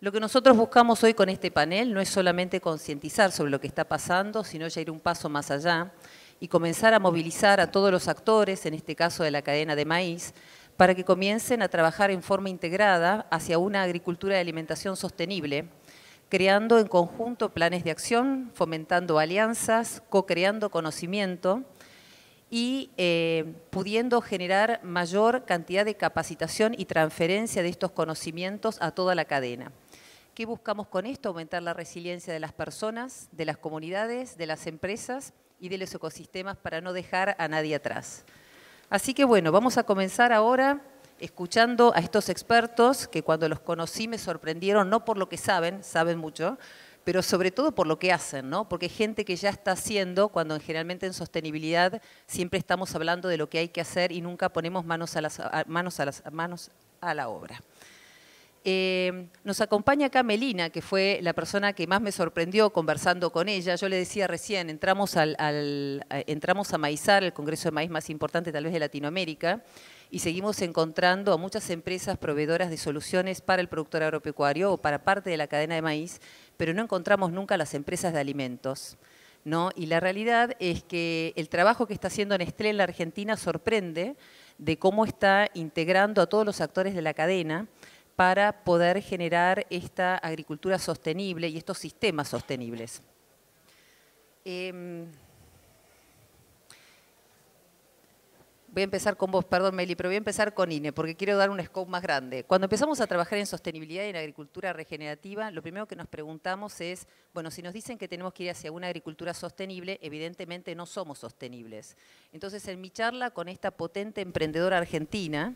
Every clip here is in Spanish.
Lo que nosotros buscamos hoy con este panel no es solamente concientizar sobre lo que está pasando, sino ya ir un paso más allá y comenzar a movilizar a todos los actores, en este caso de la cadena de maíz, para que comiencen a trabajar en forma integrada hacia una agricultura de alimentación sostenible, creando en conjunto planes de acción, fomentando alianzas, co-creando conocimiento y pudiendo generar mayor cantidad de capacitación y transferencia de estos conocimientos a toda la cadena. ¿Qué buscamos con esto? Aumentar la resiliencia de las personas, de las comunidades, de las empresas y de los ecosistemas para no dejar a nadie atrás. Así que bueno, vamos a comenzar ahora escuchando a estos expertos que cuando los conocí me sorprendieron, no por lo que saben, saben mucho, pero sobre todo por lo que hacen, ¿no? Porque hay gente que ya está haciendo, cuando generalmente en sostenibilidad siempre estamos hablando de lo que hay que hacer y nunca ponemos manos a la obra. Nos acompaña acá Melina, que fue la persona que más me sorprendió conversando con ella. Yo le decía recién, entramos a Maizar, el congreso de maíz más importante tal vez de Latinoamérica, y seguimos encontrando a muchas empresas proveedoras de soluciones para el productor agropecuario o para parte de la cadena de maíz, pero no encontramos nunca las empresas de alimentos, ¿no? Y la realidad es que el trabajo que está haciendo Nestlé en la Argentina sorprende de cómo está integrando a todos los actores de la cadena para poder generar esta agricultura sostenible y estos sistemas sostenibles. Voy a empezar con vos, perdón Meli, pero voy a empezar con Ine, porque quiero dar un scope más grande. Cuando empezamos a trabajar en sostenibilidad y en agricultura regenerativa, lo primero que nos preguntamos es, bueno, si nos dicen que tenemos que ir hacia una agricultura sostenible, evidentemente no somos sostenibles. Entonces, en mi charla con esta potente emprendedora argentina,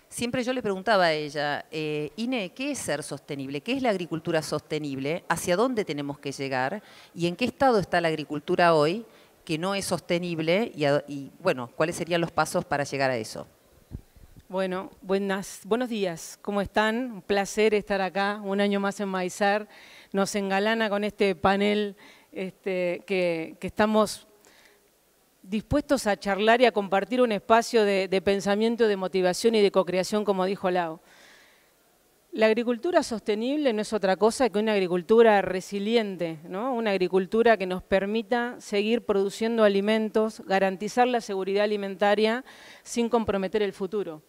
siempre yo le preguntaba a ella, Ine, ¿qué es ser sostenible? ¿Qué es la agricultura sostenible? ¿Hacia dónde tenemos que llegar? ¿Y en qué estado está la agricultura hoy que no es sostenible? Y bueno, ¿cuáles serían los pasos para llegar a eso? Bueno, buenos días, ¿cómo están? Un placer estar acá, un año más en Maizar. Nos engalana con este panel que estamos dispuestos a charlar y a compartir un espacio de pensamiento, de motivación y de co-creación, como dijo Lau. La agricultura sostenible no es otra cosa que una agricultura resiliente, ¿no? Una agricultura que nos permita seguir produciendo alimentos, garantizar la seguridad alimentaria sin comprometer el futuro.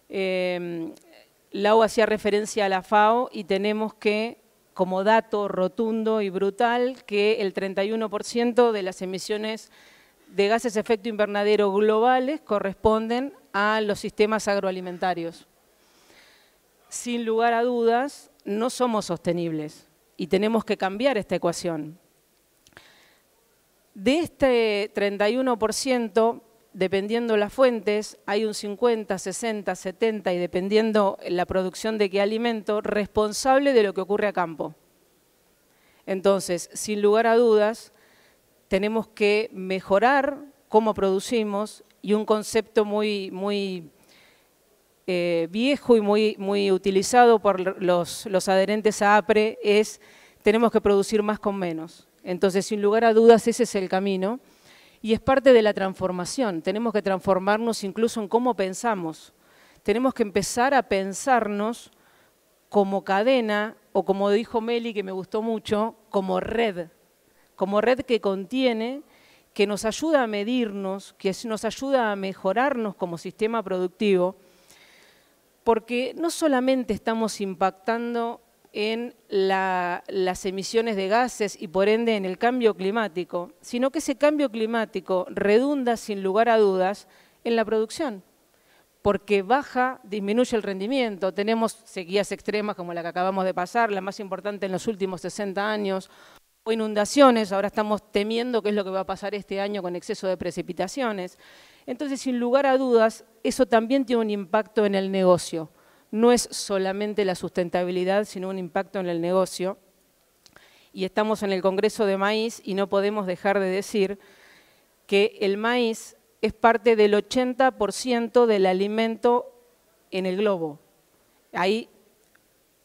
Lau hacía referencia a la FAO y tenemos que, como dato rotundo y brutal, que el 31% de las emisiones de gases de efecto invernadero globales corresponden a los sistemas agroalimentarios. Sin lugar a dudas, no somos sostenibles y tenemos que cambiar esta ecuación. De este 31%, dependiendo las fuentes, hay un 50, 60, 70 y dependiendo la producción de qué alimento, responsable de lo que ocurre a campo. Entonces, sin lugar a dudas, tenemos que mejorar cómo producimos y un concepto muy viejo y muy utilizado por los adherentes a APRE es tenemos que producir más con menos. Entonces, sin lugar a dudas, ese es el camino y es parte de la transformación. Tenemos que transformarnos incluso en cómo pensamos. Tenemos que empezar a pensarnos como cadena o como dijo Meli, que me gustó mucho, como red que contiene, que nos ayuda a medirnos, que nos ayuda a mejorarnos como sistema productivo, porque no solamente estamos impactando en las emisiones de gases y por ende en el cambio climático, sino que ese cambio climático redunda sin lugar a dudas en la producción, porque disminuye el rendimiento. Tenemos sequías extremas como la que acabamos de pasar, la más importante en los últimos 60 años, o inundaciones, ahora estamos temiendo qué es lo que va a pasar este año con exceso de precipitaciones. Entonces, sin lugar a dudas, eso también tiene un impacto en el negocio. No es solamente la sustentabilidad, sino un impacto en el negocio. Y estamos en el Congreso de Maíz y no podemos dejar de decir que el maíz es parte del 80% del alimento en el globo. Hay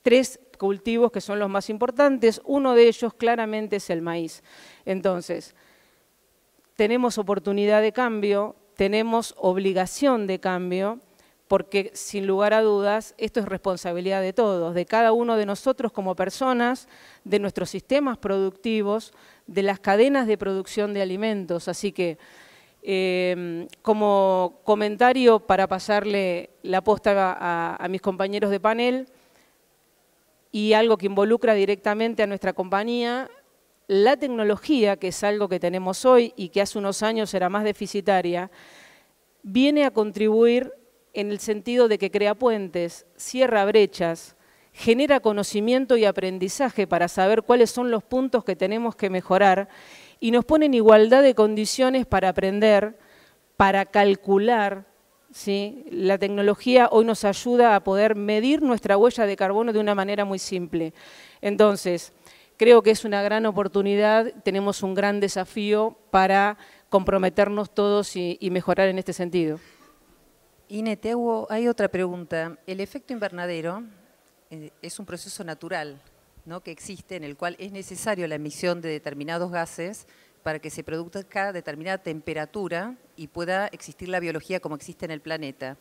3 cultivos que son los más importantes, uno de ellos claramente es el maíz. Entonces, tenemos oportunidad de cambio, tenemos obligación de cambio, porque sin lugar a dudas esto es responsabilidad de todos, de cada uno de nosotros como personas, de nuestros sistemas productivos, de las cadenas de producción de alimentos. Así que como comentario para pasarle la posta a mis compañeros de panel y algo que involucra directamente a nuestra compañía, la tecnología, que es algo que tenemos hoy y que hace unos años era más deficitaria, viene a contribuir en el sentido de que crea puentes, cierra brechas, genera conocimiento y aprendizaje para saber cuáles son los puntos que tenemos que mejorar y nos pone en igualdad de condiciones para aprender, para calcular, ¿sí? La tecnología hoy nos ayuda a poder medir nuestra huella de carbono de una manera muy simple. Entonces, creo que es una gran oportunidad, tenemos un gran desafío para comprometernos todos y mejorar en este sentido. Ine, hay otra pregunta. El efecto invernadero es un proceso natural, ¿no?, que existe, en el cual es necesario la emisión de determinados gases para que se produzca determinada temperatura y pueda existir la biología como existe en el planeta.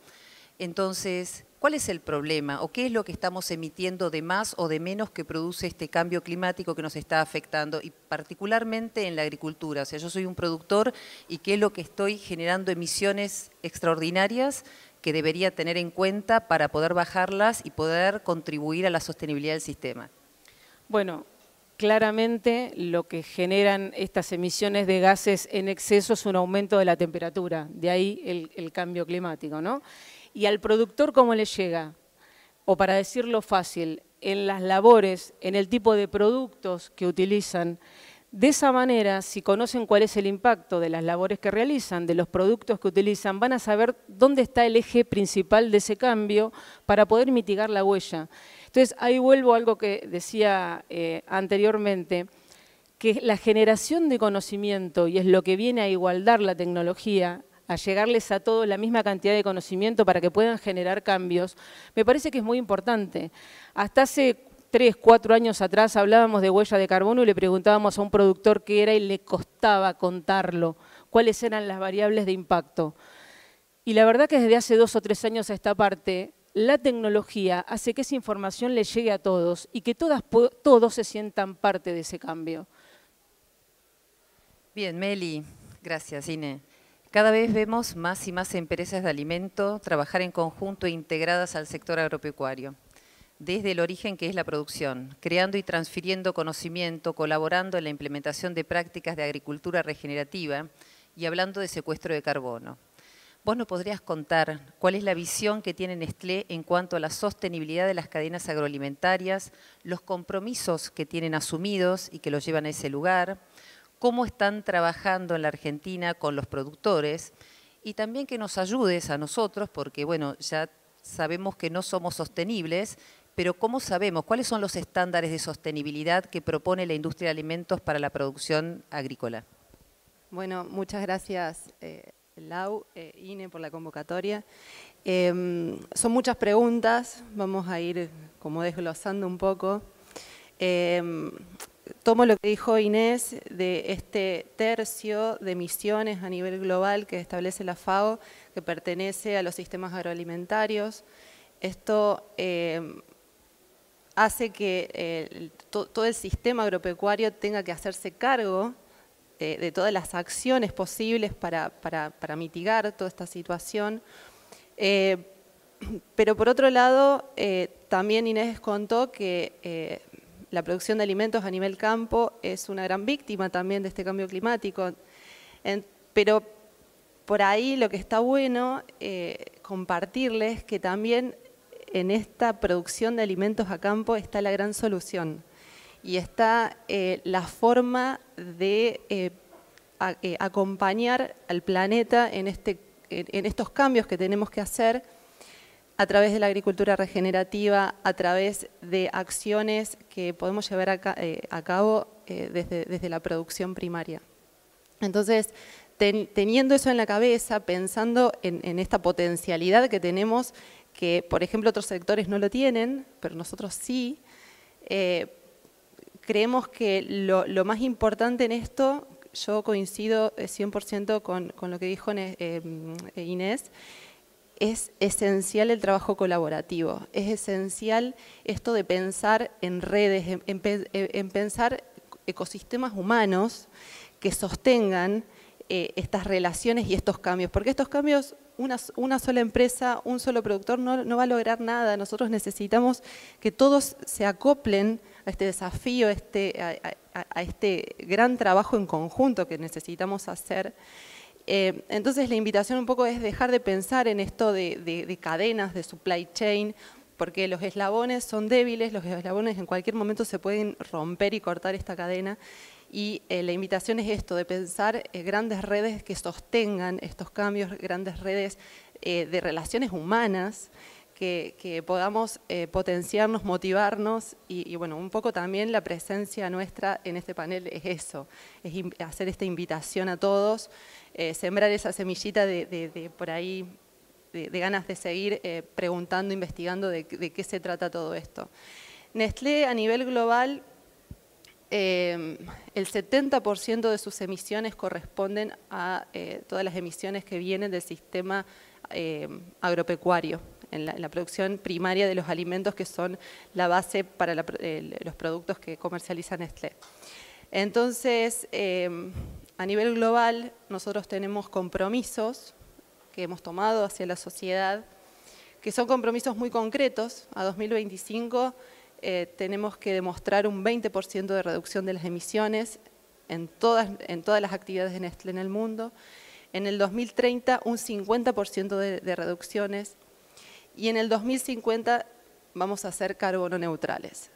Entonces, ¿cuál es el problema o qué es lo que estamos emitiendo de más o de menos que produce este cambio climático que nos está afectando, y particularmente en la agricultura? O sea, yo soy un productor y ¿qué es lo que estoy generando emisiones extraordinarias que debería tener en cuenta para poder bajarlas y poder contribuir a la sostenibilidad del sistema? Bueno, claramente lo que generan estas emisiones de gases en exceso es un aumento de la temperatura, de ahí el cambio climático, ¿no? ¿Y al productor cómo le llega? O para decirlo fácil, en las labores, en el tipo de productos que utilizan. De esa manera, si conocen cuál es el impacto de las labores que realizan, de los productos que utilizan, van a saber dónde está el eje principal de ese cambio para poder mitigar la huella. Entonces, ahí vuelvo a algo que decía anteriormente, que la generación de conocimiento, y es lo que viene a igualdar la tecnología, a llegarles a todos la misma cantidad de conocimiento para que puedan generar cambios, me parece que es muy importante. Hasta hace 3, 4 años atrás hablábamos de huella de carbono y le preguntábamos a un productor qué era y le costaba contarlo, cuáles eran las variables de impacto. Y la verdad que desde hace 2 o 3 años a esta parte, la tecnología hace que esa información le llegue a todos y que todos se sientan parte de ese cambio. Bien, Meli, gracias, Ine. Cada vez vemos más y más empresas de alimento trabajar en conjunto e integradas al sector agropecuario, desde el origen que es la producción, creando y transfiriendo conocimiento, colaborando en la implementación de prácticas de agricultura regenerativa y hablando de secuestro de carbono. ¿Vos nos podrías contar cuál es la visión que tiene Nestlé en cuanto a la sostenibilidad de las cadenas agroalimentarias, los compromisos que tienen asumidos y que los llevan a ese lugar, cómo están trabajando en la Argentina con los productores, y también que nos ayudes a nosotros, porque bueno, ya sabemos que no somos sostenibles, pero ¿cómo sabemos cuáles son los estándares de sostenibilidad que propone la industria de alimentos para la producción agrícola? Bueno, muchas gracias Lau, Ine, por la convocatoria. Son muchas preguntas, vamos a ir como desglosando un poco. Tomo lo que dijo Inés de este tercio de emisiones a nivel global que establece la FAO, que pertenece a los sistemas agroalimentarios. Esto hace que todo el sistema agropecuario tenga que hacerse cargo de todas las acciones posibles para mitigar toda esta situación. Pero por otro lado, también Inés contó que la producción de alimentos a nivel campo es una gran víctima también de este cambio climático. Pero por ahí lo que está bueno compartirles que también en esta producción de alimentos a campo está la gran solución. Y está la forma de acompañar al planeta en estos cambios que tenemos que hacer a través de la agricultura regenerativa, a través de acciones que podemos llevar a cabo desde la producción primaria. Entonces, teniendo eso en la cabeza, pensando en esta potencialidad que tenemos, que por ejemplo otros sectores no lo tienen, pero nosotros sí, creemos que lo más importante en esto, yo coincido 100% con lo que dijo Inés, es esencial el trabajo colaborativo, es esencial esto de pensar en redes, en pensar ecosistemas humanos que sostengan estas relaciones y estos cambios, porque estos cambios una sola empresa, un solo productor no va a lograr nada. Nosotros necesitamos que todos se acoplen a este desafío, a este gran trabajo en conjunto que necesitamos hacer. Entonces la invitación un poco es dejar de pensar en esto de cadenas, de supply chain, porque los eslabones son débiles, los eslabones en cualquier momento se pueden romper y cortar esta cadena. Y la invitación es esto, de pensar grandes redes que sostengan estos cambios, grandes redes de relaciones humanas, que podamos potenciarnos, motivarnos y bueno, un poco también la presencia nuestra en este panel es eso, es hacer esta invitación a todos, sembrar esa semillita de por ahí, de ganas de seguir preguntando, investigando de qué se trata todo esto. Nestlé a nivel global, el 70% de sus emisiones corresponden a todas las emisiones que vienen del sistema agropecuario, en la producción primaria de los alimentos que son la base para los productos que comercializa Nestlé. Entonces, a nivel global, nosotros tenemos compromisos que hemos tomado hacia la sociedad, que son compromisos muy concretos. A 2025 tenemos que demostrar un 20% de reducción de las emisiones en todas las actividades de Nestlé en el mundo. En el 2030 un 50% de reducciones y en el 2050 vamos a ser carbono neutrales.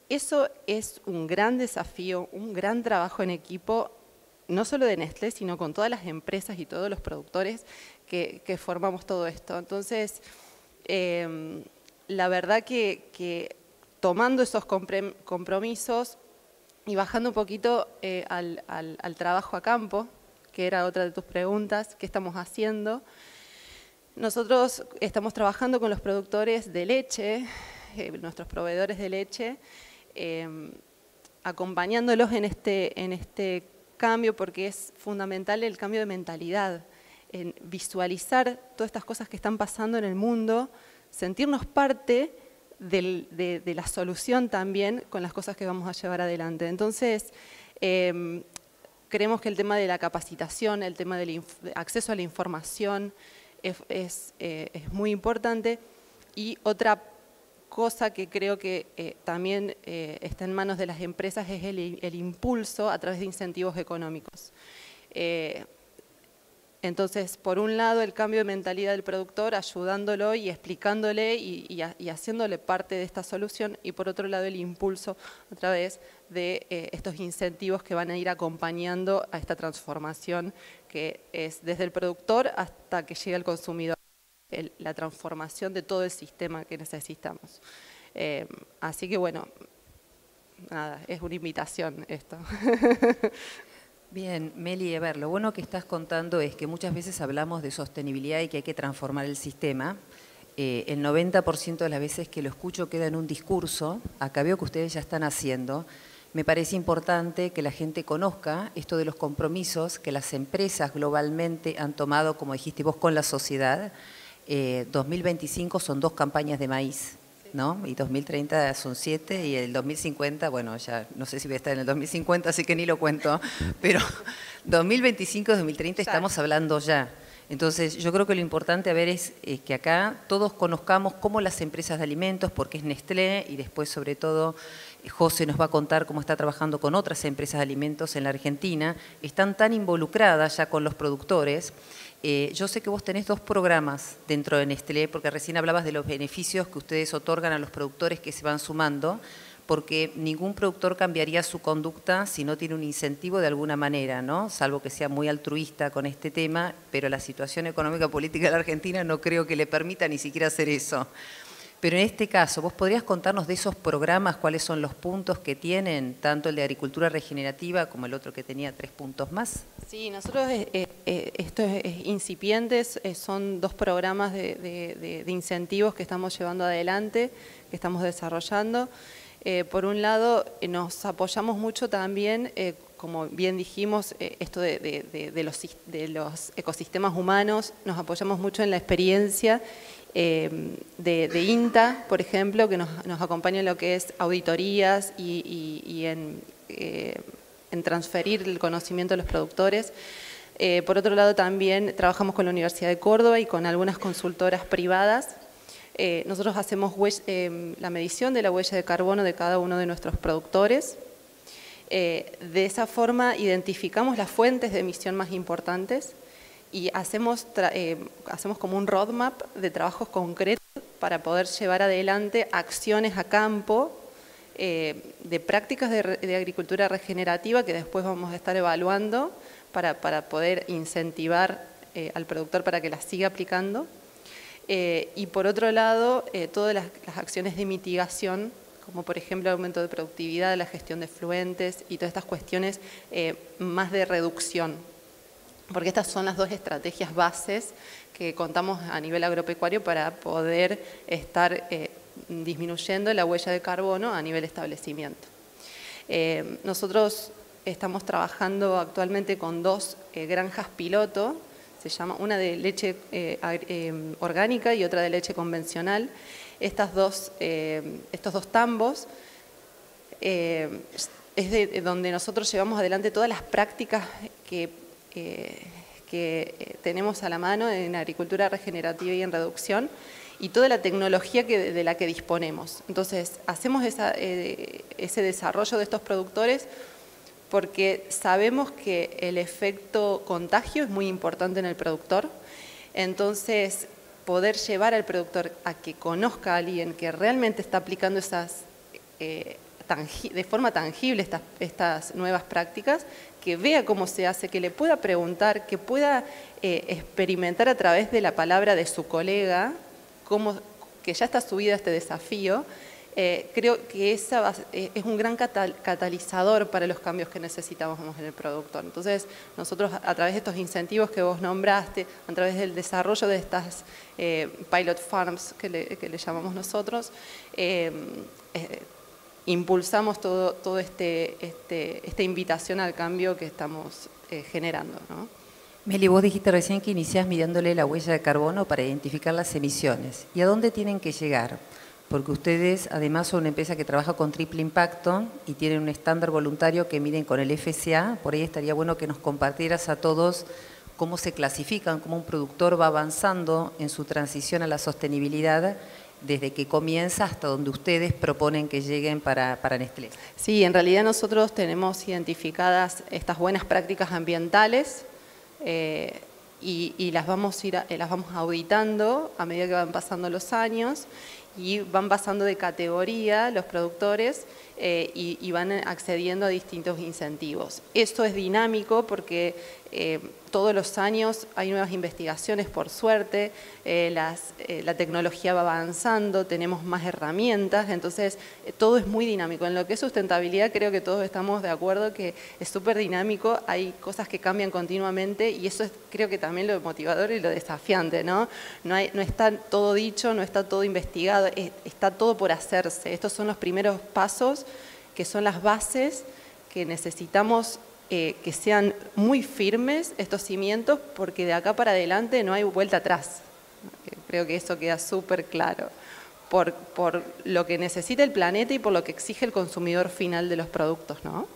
Eso es un gran desafío, un gran trabajo en equipo, no solo de Nestlé, sino con todas las empresas y todos los productores que formamos todo esto. Entonces, la verdad que tomando esos compromisos y bajando un poquito al trabajo a campo, que era otra de tus preguntas, ¿qué estamos haciendo? Nosotros estamos trabajando con los productores de leche, nuestros proveedores de leche, acompañándolos en este cambio porque es fundamental el cambio de mentalidad, en visualizar todas estas cosas que están pasando en el mundo, sentirnos parte de la solución también con las cosas que vamos a llevar adelante. Entonces, creemos que el tema de la capacitación, el tema del acceso a la información es muy importante. Y otra cosa que creo que también está en manos de las empresas es el impulso a través de incentivos económicos. Entonces, por un lado, el cambio de mentalidad del productor, ayudándolo y explicándole y haciéndole parte de esta solución, y por otro lado, el impulso a través de estos incentivos que van a ir acompañando a esta transformación que es desde el productor hasta que llegue al consumidor, la transformación de todo el sistema que necesitamos. Así que bueno, nada, es una invitación esto. Bien, Meli, a ver, lo bueno que estás contando es que muchas veces hablamos de sostenibilidad y que hay que transformar el sistema. El 90% de las veces que lo escucho queda en un discurso. Acá veo que ustedes ya están haciendo. Me parece importante que la gente conozca esto de los compromisos que las empresas globalmente han tomado, como dijiste vos, con la sociedad. 2025 son 2 campañas de maíz, ¿no? Y 2030 son 7 y el 2050, bueno, ya no sé si voy a estar en el 2050, así que ni lo cuento, pero 2025, 2030 estamos hablando ya. Entonces, yo creo que lo importante a ver es que acá todos conozcamos cómo las empresas de alimentos, porque es Nestlé, y después sobre todo José nos va a contar cómo está trabajando con otras empresas de alimentos en la Argentina, están tan involucradas ya con los productores. Yo sé que vos tenés 2 programas dentro de Nestlé, porque recién hablabas de los beneficios que ustedes otorgan a los productores que se van sumando, porque ningún productor cambiaría su conducta si no tiene un incentivo de alguna manera, ¿no? Salvo que sea muy altruista con este tema, pero la situación económica y política de la Argentina no creo que le permita ni siquiera hacer eso. Pero en este caso, ¿vos podrías contarnos de esos programas cuáles son los puntos que tienen, tanto el de agricultura regenerativa como el otro que tenía 3 puntos más? Sí, nosotros, esto es incipientes, son 2 programas de incentivos que estamos llevando adelante, que estamos desarrollando. Por un lado, nos apoyamos mucho también como bien dijimos, esto de los ecosistemas humanos, nos apoyamos mucho en la experiencia de INTA, por ejemplo, que nos acompaña en lo que es auditorías y en transferir el conocimiento a los productores. Por otro lado, también trabajamos con la Universidad de Córdoba y con algunas consultoras privadas. Nosotros hacemos la medición de la huella de carbono de cada uno de nuestros productores. De esa forma identificamos las fuentes de emisión más importantes y hacemos como un roadmap de trabajos concretos para poder llevar adelante acciones a campo de prácticas de agricultura regenerativa que después vamos a estar evaluando para poder incentivar al productor para que las siga aplicando. Y por otro lado, todas las acciones de mitigación, como por ejemplo el aumento de productividad, la gestión de efluentes y todas estas cuestiones más de reducción. Porque estas son las dos estrategias bases que contamos a nivel agropecuario para poder estar disminuyendo la huella de carbono a nivel establecimiento. Nosotros estamos trabajando actualmente con 2 granjas piloto, una de leche orgánica y otra de leche convencional. Estos dos tambos es donde nosotros llevamos adelante todas las prácticas que tenemos a la mano en agricultura regenerativa y en reducción y toda la tecnología de la que disponemos. Entonces, hacemos ese desarrollo de estos productores porque sabemos que el efecto contagio es muy importante en el productor. Entonces, poder llevar al productor a que conozca a alguien que realmente está aplicando de forma tangible estas nuevas prácticas, que vea cómo se hace, que le pueda preguntar, que pueda experimentar a través de la palabra de su colega, que ya está subido a este desafío. Creo que es un gran catalizador para los cambios que necesitamos en el productor. Entonces, nosotros a través de estos incentivos que vos nombraste, a través del desarrollo de estas pilot farms que le llamamos nosotros, impulsamos todo esta invitación al cambio que estamos generando, ¿no? Meli, vos dijiste recién que iniciás midiéndole la huella de carbono para identificar las emisiones. ¿Y a dónde tienen que llegar? Porque ustedes además son una empresa que trabaja con triple impacto y tienen un estándar voluntario que miden con el FCA. Por ahí estaría bueno que nos compartieras a todos cómo se clasifican, cómo un productor va avanzando en su transición a la sostenibilidad desde que comienza hasta donde ustedes proponen que lleguen para Nestlé. Sí, en realidad nosotros tenemos identificadas estas buenas prácticas ambientales y las vamos auditando a medida que van pasando los años y van pasando de categoría los productores y van accediendo a distintos incentivos. Esto es dinámico porque todos los años hay nuevas investigaciones, por suerte, la tecnología va avanzando, tenemos más herramientas, entonces todo es muy dinámico. En lo que es sustentabilidad creo que todos estamos de acuerdo que es súper dinámico, hay cosas que cambian continuamente y eso es creo que también lo motivador y lo desafiante, ¿no? No está todo dicho, no está todo investigado, está todo por hacerse. Estos son los primeros pasos que son las bases que necesitamos que sean muy firmes estos cimientos porque de acá para adelante no hay vuelta atrás. Creo que eso queda súper claro. Por lo que necesita el planeta y por lo que exige el consumidor final de los productos, ¿no?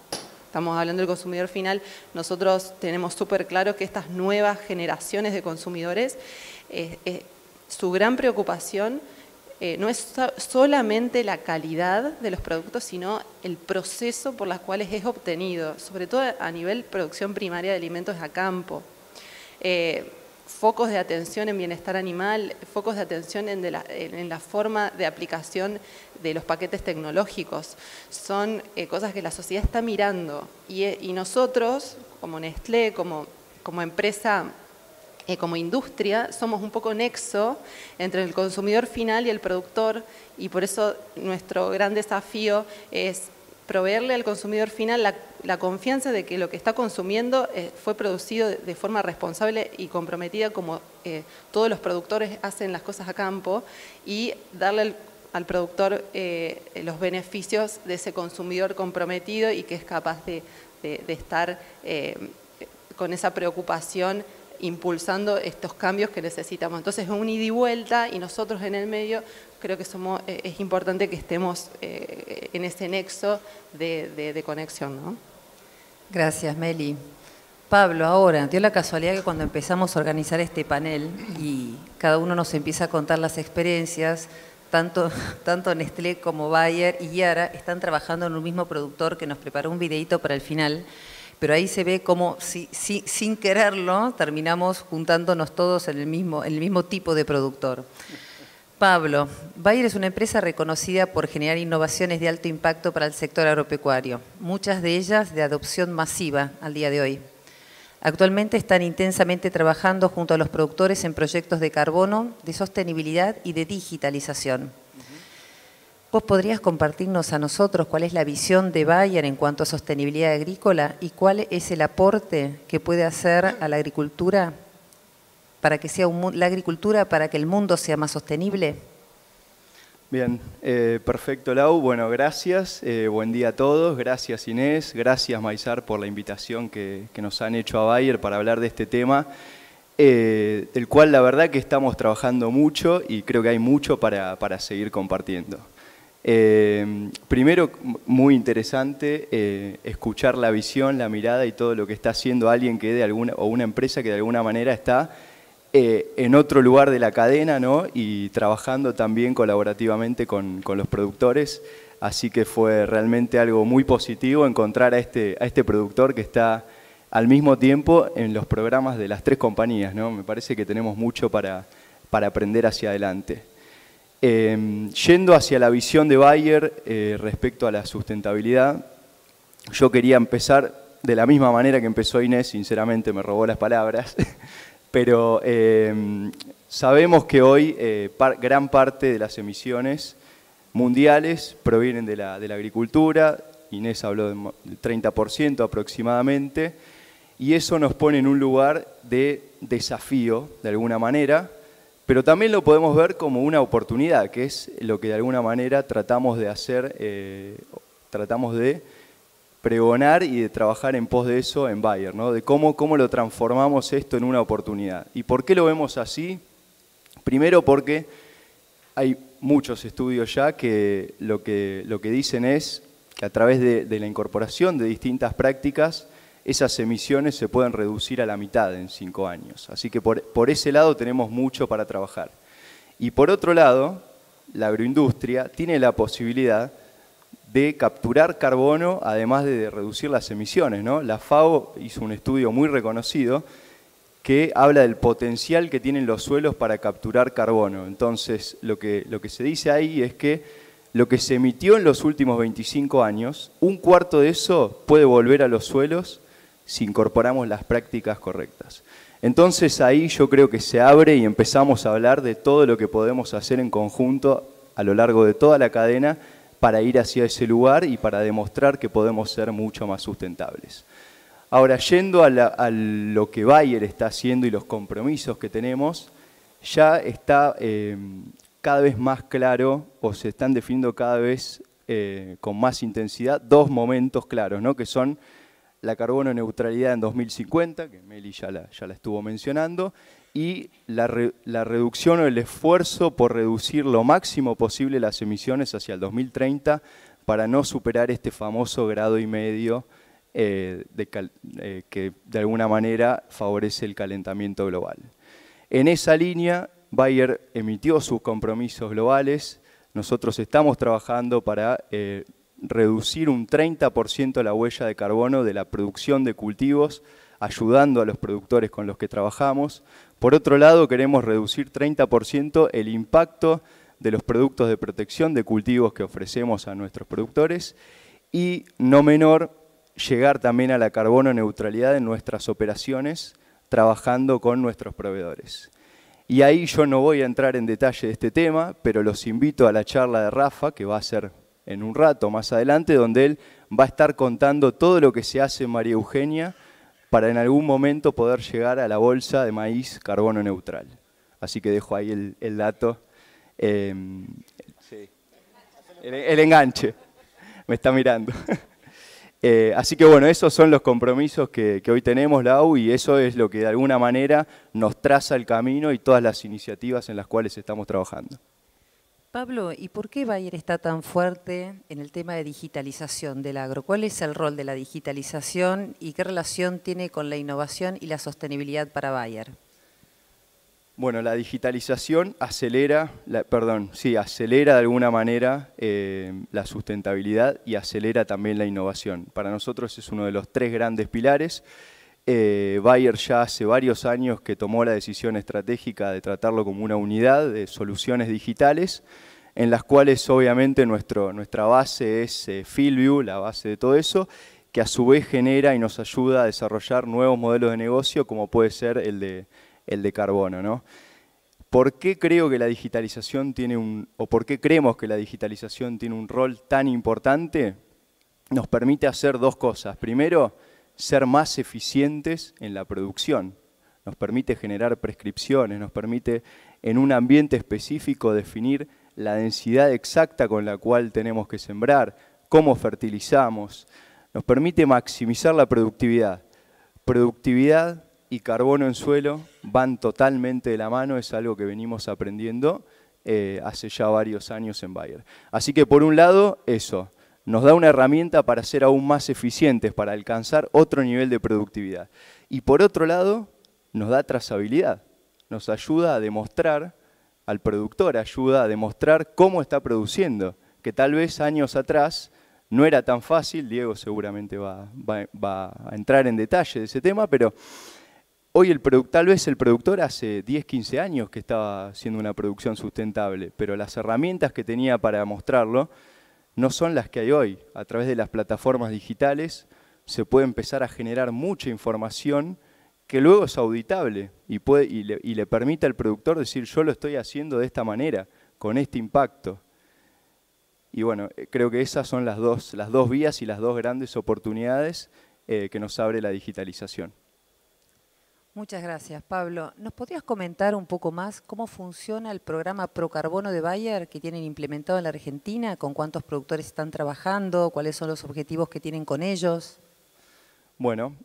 Estamos hablando del consumidor final. Nosotros tenemos súper claro que estas nuevas generaciones de consumidores, su gran preocupación no es solamente la calidad de los productos, sino el proceso por los cuales es obtenido, sobre todo a nivel producción primaria de alimentos a campo. Focos de atención en bienestar animal, focos de atención en la forma de aplicación de los paquetes tecnológicos. Son cosas que la sociedad está mirando y nosotros, como Nestlé, como empresa, como industria, somos un poco nexo entre el consumidor final y el productor y por eso nuestro gran desafío es proveerle al consumidor final la confianza de que lo que está consumiendo fue producido de forma responsable y comprometida como todos los productores hacen las cosas a campo y darle al productor los beneficios de ese consumidor comprometido y que es capaz de de estar con esa preocupación impulsando estos cambios que necesitamos. Entonces es un ida y vuelta y nosotros en el medio creo que es importante que estemos en ese nexo de conexión, ¿no? Gracias, Meli. Pablo, ahora, dio la casualidad que cuando empezamos a organizar este panel y cada uno nos empieza a contar las experiencias, tanto Nestlé como Bayer y Yara están trabajando en un mismo productor que nos preparó un videíto para el final, pero ahí se ve como sin quererlo terminamos juntándonos todos en el mismo tipo de productor. Pablo, Bayer es una empresa reconocida por generar innovaciones de alto impacto para el sector agropecuario, muchas de ellas de adopción masiva al día de hoy. Actualmente están intensamente trabajando junto a los productores en proyectos de carbono, de sostenibilidad y de digitalización. ¿Vos podrías compartirnos a nosotros cuál es la visión de Bayer en cuanto a sostenibilidad agrícola y cuál es el aporte que puede hacer a la agricultura para que sea para que el mundo sea más sostenible? Bien, perfecto, Lau. Bueno, gracias. Buen día a todos. Gracias, Inés. Gracias, Maizar, por la invitación que nos han hecho a Bayer para hablar de este tema, del cual la verdad que estamos trabajando mucho y creo que hay mucho para seguir compartiendo. Primero, muy interesante escuchar la visión, la mirada y todo lo que está haciendo alguien que o una empresa que de alguna manera está en otro lugar de la cadena, ¿no? Y trabajando también colaborativamente con los productores. Así que fue realmente algo muy positivo encontrar a este productor que está al mismo tiempo en los programas de las tres compañías, ¿no? Me parece que tenemos mucho para aprender hacia adelante. Yendo hacia la visión de Bayer respecto a la sustentabilidad, yo quería empezar de la misma manera que empezó Inés, sinceramente me robó las palabras, pero sabemos que hoy gran parte de las emisiones mundiales provienen de la agricultura. Inés habló del 30% aproximadamente, y eso nos pone en un lugar de desafío de alguna manera, pero también lo podemos ver como una oportunidad, que es lo que de alguna manera tratamos de hacer, tratamos de pregonar y de trabajar en pos de eso en Bayer, ¿no? De cómo lo transformamos esto en una oportunidad. ¿Y por qué lo vemos así? Primero porque hay muchos estudios ya que lo que dicen es que a través de la incorporación de distintas prácticas, esas emisiones se pueden reducir a la mitad en 5 años. Así que por ese lado tenemos mucho para trabajar. Y por otro lado, la agroindustria tiene la posibilidad de capturar carbono, además de reducir las emisiones, ¿no? La FAO hizo un estudio muy reconocido que habla del potencial que tienen los suelos para capturar carbono. Entonces, lo que se dice ahí es que lo que se emitió en los últimos 25 años, un cuarto de eso puede volver a los suelos si incorporamos las prácticas correctas. Entonces ahí yo creo que se abre y empezamos a hablar de todo lo que podemos hacer en conjunto a lo largo de toda la cadena para ir hacia ese lugar y para demostrar que podemos ser mucho más sustentables. Ahora, yendo a lo que Bayer está haciendo y los compromisos que tenemos, ya está cada vez más claro, o se están definiendo cada vez con más intensidad, dos momentos claros, ¿no? Que son la carbono neutralidad en 2050, que Meli ya la estuvo mencionando, y la reducción o el esfuerzo por reducir lo máximo posible las emisiones hacia el 2030 para no superar este famoso 1,5 grados que de alguna manera favorece el calentamiento global. En esa línea, Bayer emitió sus compromisos globales. Nosotros estamos trabajando para reducir un 30% la huella de carbono de la producción de cultivos, ayudando a los productores con los que trabajamos. Por otro lado, queremos reducir 30% el impacto de los productos de protección de cultivos que ofrecemos a nuestros productores y, no menor, llegar también a la carbono neutralidad en nuestras operaciones, trabajando con nuestros proveedores. Y ahí yo no voy a entrar en detalle de este tema, pero los invito a la charla de Rafa, que va a ser en un rato más adelante, donde él va a estar contando todo lo que se hace en María Eugenia para en algún momento poder llegar a la bolsa de maíz carbono neutral. Así que dejo ahí el dato. Sí. El enganche. Me está mirando. Así que bueno, esos son los compromisos que hoy tenemos, Lau, y eso es lo que de alguna manera nos traza el camino y todas las iniciativas en las cuales estamos trabajando. Pablo, ¿y por qué Bayer está tan fuerte en el tema de digitalización del agro? ¿Cuál es el rol de la digitalización y qué relación tiene con la innovación y la sostenibilidad para Bayer? Bueno, la digitalización acelera de alguna manera la sustentabilidad y acelera también la innovación. Para nosotros es uno de los 3 grandes pilares. Bayer ya hace varios años que tomó la decisión estratégica de tratarlo como una unidad de soluciones digitales, en las cuales obviamente nuestra base es FieldView, la base de todo eso, que a su vez genera y nos ayuda a desarrollar nuevos modelos de negocio, como puede ser el de carbono, ¿no? ¿Por qué creo que la digitalización por qué creemos que la digitalización tiene un rol tan importante? Nos permite hacer 2 cosas. Primero, ser más eficientes en la producción. Nos permite generar prescripciones, nos permite en un ambiente específico definir la densidad exacta con la cual tenemos que sembrar, cómo fertilizamos. Nos permite maximizar la productividad. Productividad y carbono en suelo van totalmente de la mano, es algo que venimos aprendiendo hace ya varios años en Bayer. Así que por un lado, eso, nos da una herramienta para ser aún más eficientes, para alcanzar otro nivel de productividad. Y por otro lado, nos da trazabilidad, nos ayuda a demostrar al productor, ayuda a demostrar cómo está produciendo, que tal vez años atrás no era tan fácil. Diego seguramente va a entrar en detalle de ese tema, pero hoy tal vez el productor hace 10, 15 años que estaba haciendo una producción sustentable, pero las herramientas que tenía para mostrarlo no son las que hay hoy. A través de las plataformas digitales se puede empezar a generar mucha información que luego es auditable y le permite al productor decir: yo lo estoy haciendo de esta manera, con este impacto. Y bueno, creo que esas son las dos vías y las 2 grandes oportunidades que nos abre la digitalización. Muchas gracias, Pablo. ¿Nos podrías comentar un poco más cómo funciona el programa Procarbono de Bayer que tienen implementado en la Argentina? ¿Con cuántos productores están trabajando? ¿Cuáles son los objetivos que tienen con ellos? Bueno,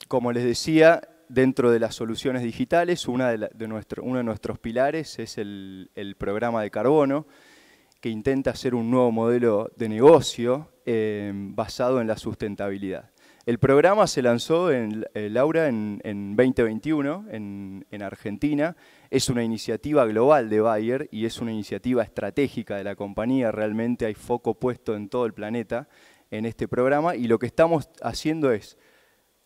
como les decía, dentro de las soluciones digitales, uno de nuestros pilares es el programa de carbono, que intenta hacer un nuevo modelo de negocio basado en la sustentabilidad. El programa se lanzó Laura, en 2021 en Argentina. Es una iniciativa global de Bayer y es una iniciativa estratégica de la compañía. Realmente hay foco puesto en todo el planeta en este programa, y lo que estamos haciendo es,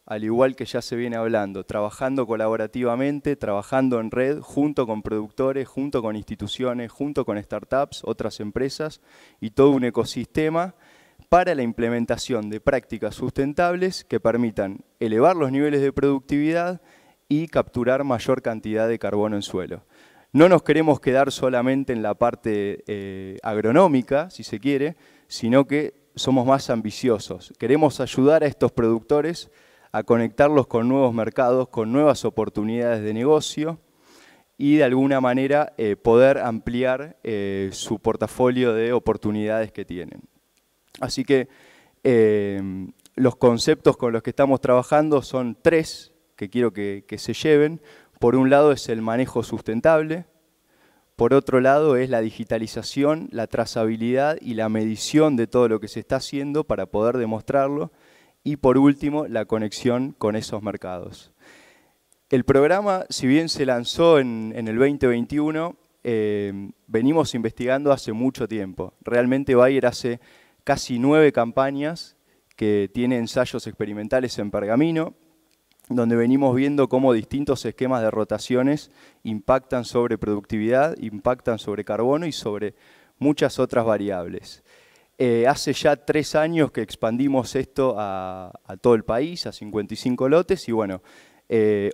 al igual que ya se viene hablando, trabajando colaborativamente, trabajando en red, junto con productores, junto con instituciones, junto con startups, otras empresas, y todo un ecosistema para la implementación de prácticas sustentables que permitan elevar los niveles de productividad y capturar mayor cantidad de carbono en suelo. No nos queremos quedar solamente en la parte agronómica, si se quiere, sino que somos más ambiciosos. Queremos ayudar a estos productores a conectarlos con nuevos mercados, con nuevas oportunidades de negocio y de alguna manera poder ampliar su portafolio de oportunidades que tienen. Así que los conceptos con los que estamos trabajando son 3 que quiero que se lleven. Por un lado es el manejo sustentable. Por otro lado es la digitalización, la trazabilidad y la medición de todo lo que se está haciendo para poder demostrarlo. Y por último, la conexión con esos mercados. El programa, si bien se lanzó en el 2021, venimos investigando hace mucho tiempo. Realmente Bayer hace casi 9 campañas que tiene ensayos experimentales en pergamino, donde venimos viendo cómo distintos esquemas de rotaciones impactan sobre productividad, impactan sobre carbono y sobre muchas otras variables. Hace ya 3 años que expandimos esto a todo el país, a 55 lotes, y bueno,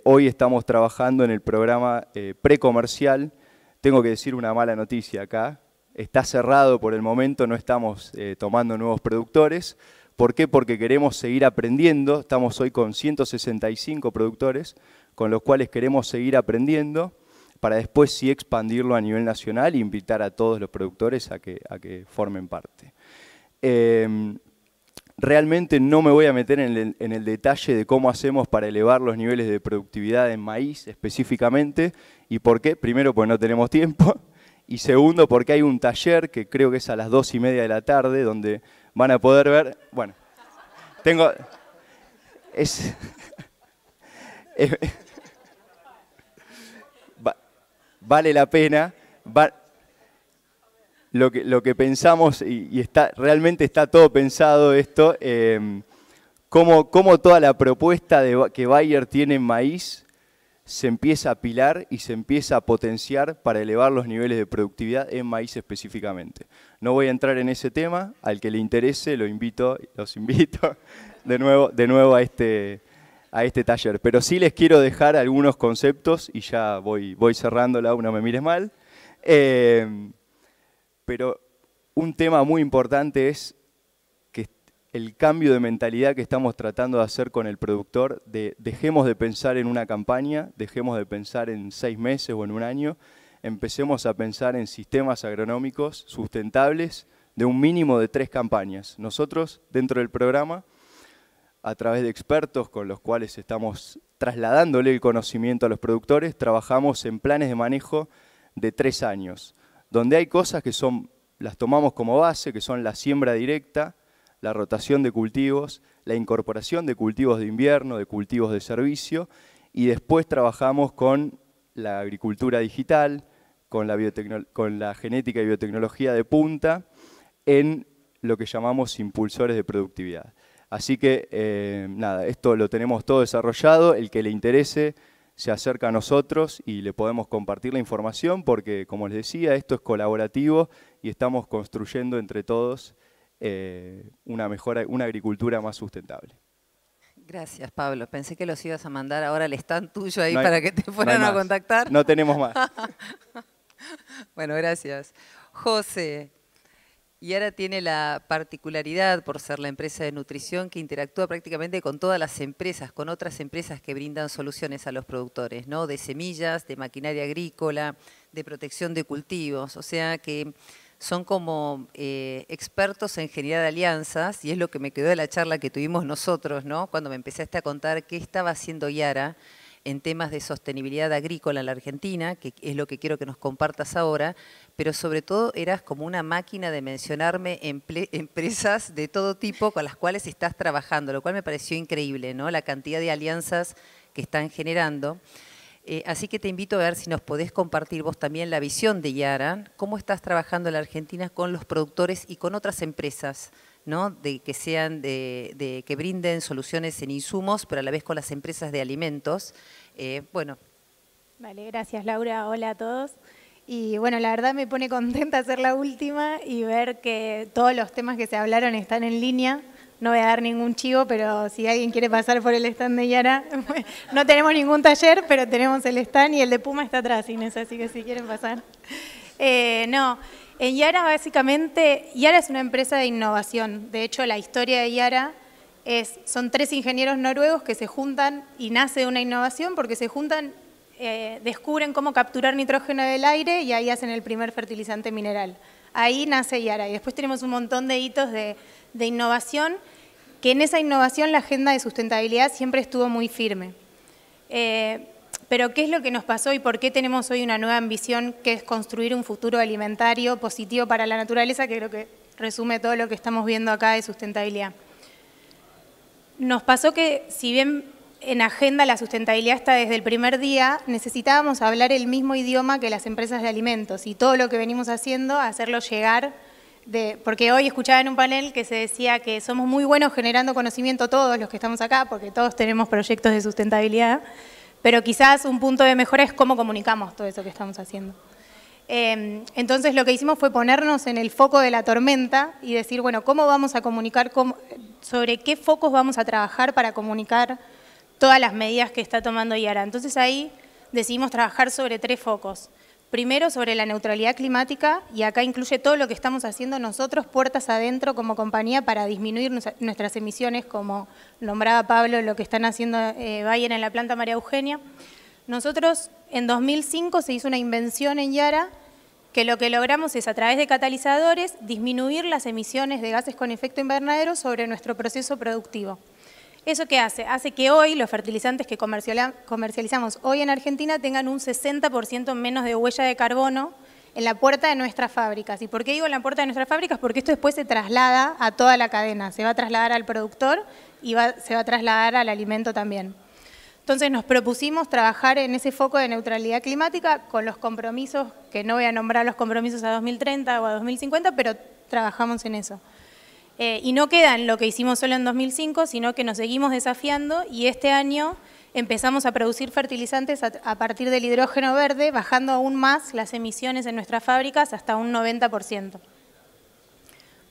hoy estamos trabajando en el programa precomercial. Tengo que decir una mala noticia acá: está cerrado por el momento, no estamos tomando nuevos productores. ¿Por qué? Porque queremos seguir aprendiendo. Estamos hoy con 165 productores, con los cuales queremos seguir aprendiendo, para después sí expandirlo a nivel nacional e invitar a todos los productores a que formen parte. Realmente no me voy a meter en el detalle de cómo hacemos para elevar los niveles de productividad en maíz específicamente. ¿Y por qué? Primero, porque no tenemos tiempo. Y segundo, porque hay un taller que creo que es a las 2:30 de la tarde, donde van a poder ver... Bueno, tengo... vale la pena... Lo que pensamos, y realmente está todo pensado esto, cómo toda la propuesta que Bayer tiene en maíz se empieza a apilar y se empieza a potenciar para elevar los niveles de productividad en maíz específicamente. No voy a entrar en ese tema, al que le interese los invito de nuevo a este taller. Pero sí les quiero dejar algunos conceptos, y ya voy cerrando, Lau, no me mires mal. Pero un tema muy importante es que el cambio de mentalidad que estamos tratando de hacer con el productor, dejemos de pensar en una campaña, dejemos de pensar en 6 meses o en un año, empecemos a pensar en sistemas agronómicos sustentables de un mínimo de 3 campañas. Nosotros, dentro del programa, a través de expertos con los cuales estamos trasladándole el conocimiento a los productores, trabajamos en planes de manejo de 3 años. Donde hay cosas que las tomamos como base, que son la siembra directa, la rotación de cultivos, la incorporación de cultivos de invierno, de cultivos de servicio, y después trabajamos con la agricultura digital, con la genética y biotecnología de punta, en lo que llamamos impulsores de productividad. Así que, nada, esto lo tenemos todo desarrollado, el que le interese se acerca a nosotros y le podemos compartir la información porque, como les decía, esto es colaborativo y estamos construyendo entre todos una agricultura más sustentable. Gracias, Pablo. Pensé que los ibas a mandar ahora al stand tuyo ahí para que te fueran a contactar. No tenemos más. Bueno, gracias. José, Yara tiene la particularidad, por ser la empresa de nutrición, que interactúa prácticamente con todas las empresas, con otras empresas que brindan soluciones a los productores, ¿no? De semillas, de maquinaria agrícola, de protección de cultivos. O sea que son como expertos en generar alianzas, y es lo que me quedó de la charla que tuvimos nosotros, ¿no? Cuando me empezaste a contar qué estaba haciendo Yara en temas de sostenibilidad agrícola en la Argentina, que es lo que quiero que nos compartas ahora, pero sobre todo eras como una máquina de mencionarme empresas de todo tipo con las cuales estás trabajando, lo cual me pareció increíble, ¿no? La cantidad de alianzas que están generando. Así que te invito a ver si nos podés compartir vos también la visión de Yara, cómo estás trabajando en la Argentina con los productores y con otras empresas, ¿no? Que brinden soluciones en insumos, pero a la vez con las empresas de alimentos. Bueno. Vale, gracias Laura, hola a todos. Y bueno, la verdad me pone contenta ser la última y ver que todos los temas que se hablaron están en línea. No voy a dar ningún chivo, pero si alguien quiere pasar por el stand de Yara, no tenemos ningún taller, pero tenemos el stand y el de Puma está atrás, Inés, así que si quieren pasar. En Yara básicamente, Yara es una empresa de innovación. De hecho, la historia de Yara son 3 ingenieros noruegos que se juntan y nace una innovación porque se juntan, descubren cómo capturar nitrógeno del aire y ahí hacen el primer fertilizante mineral. Ahí nace Yara y después tenemos un montón de hitos de innovación, que en esa innovación la agenda de sustentabilidad siempre estuvo muy firme. Pero ¿qué es lo que nos pasó y por qué tenemos hoy una nueva ambición que es construir un futuro alimentario positivo para la naturaleza, que creo que resume todo lo que estamos viendo acá de sustentabilidad? Nos pasó que si bien en agenda la sustentabilidad está desde el primer día, necesitábamos hablar el mismo idioma que las empresas de alimentos y todo lo que venimos haciendo, hacerlo llegar, porque hoy escuchaba en un panel que se decía que somos muy buenos generando conocimiento todos los que estamos acá, porque todos tenemos proyectos de sustentabilidad, pero quizás un punto de mejora es cómo comunicamos todo eso que estamos haciendo. Entonces lo que hicimos fue ponernos en el foco de la tormenta y decir, bueno, ¿cómo vamos a comunicar, sobre qué focos vamos a trabajar para comunicar todas las medidas que está tomando Yara? Entonces ahí decidimos trabajar sobre 3 focos. Primero, sobre la neutralidad climática, y acá incluye todo lo que estamos haciendo nosotros puertas adentro como compañía para disminuir nuestras emisiones, como nombraba Pablo, lo que están haciendo Bayer en la planta María Eugenia. Nosotros, en 2005, se hizo una invención en Yara que lo que logramos es, a través de catalizadores, disminuir las emisiones de gases con efecto invernadero sobre nuestro proceso productivo. ¿Eso qué hace? Hace que hoy los fertilizantes que comercializamos hoy en Argentina tengan un 60% menos de huella de carbono en la puerta de nuestras fábricas. ¿Y por qué digo en la puerta de nuestras fábricas? Porque esto después se traslada a toda la cadena, se va a trasladar al productor y se va a trasladar al alimento también. Entonces nos propusimos trabajar en ese foco de neutralidad climática con los compromisos, que no voy a nombrar los compromisos a 2030 o a 2050, pero trabajamos en eso. Y no queda en lo que hicimos solo en 2005, sino que nos seguimos desafiando y este año empezamos a producir fertilizantes a partir del hidrógeno verde, bajando aún más las emisiones en nuestras fábricas hasta un 90%.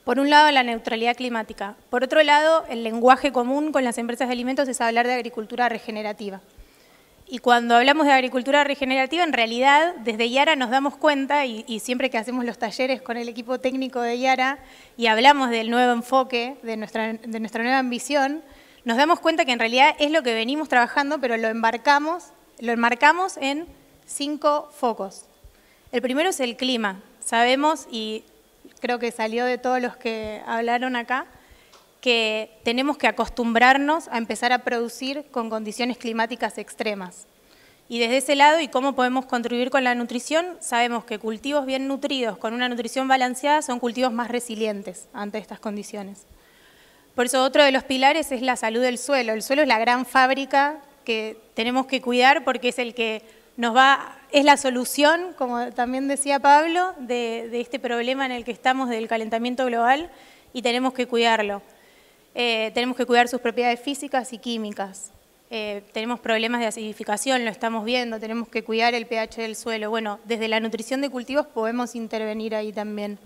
Por un lado, la neutralidad climática. Por otro lado, el lenguaje común con las empresas de alimentos es hablar de agricultura regenerativa. Y cuando hablamos de agricultura regenerativa, en realidad, desde Yara nos damos cuenta, y siempre que hacemos los talleres con el equipo técnico de Yara y hablamos del nuevo enfoque, de nuestra nueva ambición, nos damos cuenta que en realidad es lo que venimos trabajando, pero lo enmarcamos en 5 focos. El primero es el clima. Sabemos, y creo que salió de todos los que hablaron acá, que tenemos que acostumbrarnos a empezar a producir con condiciones climáticas extremas. Y desde ese lado, y cómo podemos contribuir con la nutrición, sabemos que cultivos bien nutridos, con una nutrición balanceada, son cultivos más resilientes ante estas condiciones. Por eso otro de los pilares es la salud del suelo. El suelo es la gran fábrica que tenemos que cuidar porque es el que es la solución, como también decía Pablo, de este problema en el que estamos del calentamiento global y tenemos que cuidarlo. Tenemos que cuidar sus propiedades físicas y químicas. Tenemos problemas de acidificación, lo estamos viendo, tenemos que cuidar el pH del suelo. Bueno, desde la nutrición de cultivos podemos intervenir ahí también.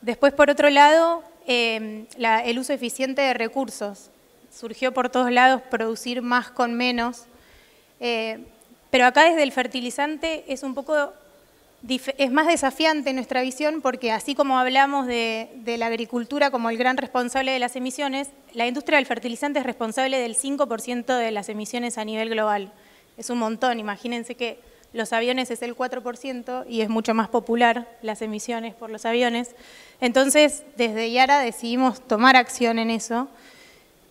Después, por otro lado, el uso eficiente de recursos. Surgió por todos lados producir más con menos. Pero acá desde el fertilizante es más desafiante nuestra visión porque así como hablamos de la agricultura como el gran responsable de las emisiones, la industria del fertilizante es responsable del 5% de las emisiones a nivel global. Es un montón, imagínense que los aviones es el 4% y es mucho más popular las emisiones por los aviones. Entonces, desde Yara decidimos tomar acción en eso,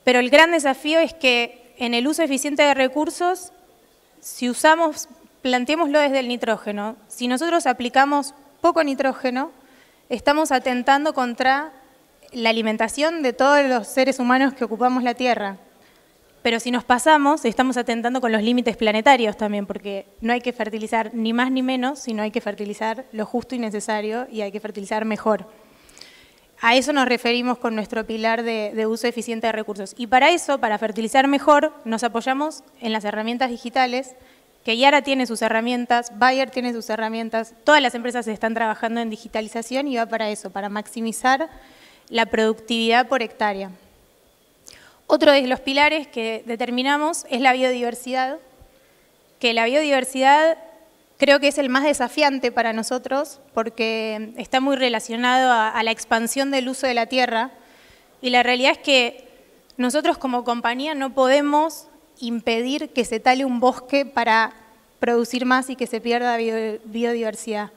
pero el gran desafío es que en el uso eficiente de recursos, si planteémoslo desde el nitrógeno. Si nosotros aplicamos poco nitrógeno, estamos atentando contra la alimentación de todos los seres humanos que ocupamos la Tierra. Pero si nos pasamos, estamos atentando con los límites planetarios también, porque no hay que fertilizar ni más ni menos, sino hay que fertilizar lo justo y necesario y hay que fertilizar mejor. A eso nos referimos con nuestro pilar de uso eficiente de recursos. Y para eso, para fertilizar mejor, nos apoyamos en las herramientas digitales, que Yara tiene sus herramientas, Bayer tiene sus herramientas, todas las empresas están trabajando en digitalización y va para eso, para maximizar la productividad por hectárea. Otro de los pilares que determinamos es la biodiversidad, que la biodiversidad creo que es el más desafiante para nosotros porque está muy relacionado a la expansión del uso de la tierra y la realidad es que nosotros como compañía no podemos impedir que se tale un bosque para producir más y que se pierda biodiversidad.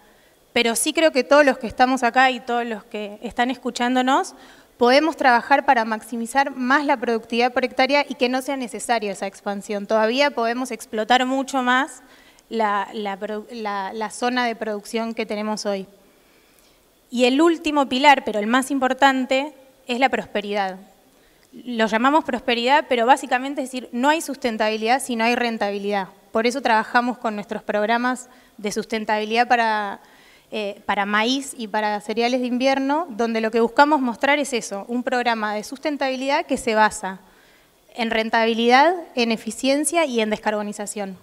Pero sí creo que todos los que estamos acá y todos los que están escuchándonos podemos trabajar para maximizar más la productividad por hectárea y que no sea necesaria esa expansión. Todavía podemos explotar mucho más la zona de producción que tenemos hoy. Y el último pilar, pero el más importante, es la prosperidad. Lo llamamos prosperidad, pero básicamente es decir, no hay sustentabilidad si no hay rentabilidad. Por eso trabajamos con nuestros programas de sustentabilidad para maíz y para cereales de invierno, donde lo que buscamos mostrar es eso, un programa de sustentabilidad que se basa en rentabilidad, en eficiencia y en descarbonización.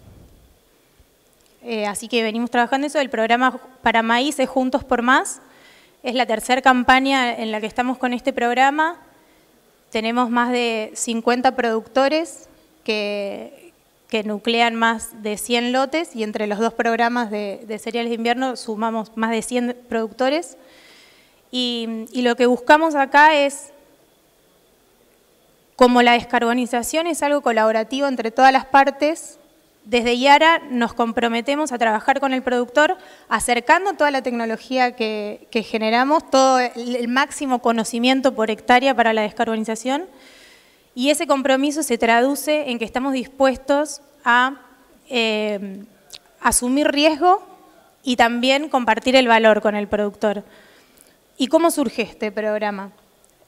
Así que venimos trabajando eso. El programa para maíz es Juntos por Más, es la tercera campaña en la que estamos con este programa. Tenemos más de 50 productores que nuclean más de 100 lotes y entre los dos programas de cereales de invierno sumamos más de 100 productores. Y lo que buscamos acá es, como la descarbonización es algo colaborativo entre todas las partes, desde Yara nos comprometemos a trabajar con el productor, acercando toda la tecnología que generamos, todo el máximo conocimiento por hectárea para la descarbonización, y ese compromiso se traduce en que estamos dispuestos a asumir riesgo y también compartir el valor con el productor. ¿Y cómo surge este programa?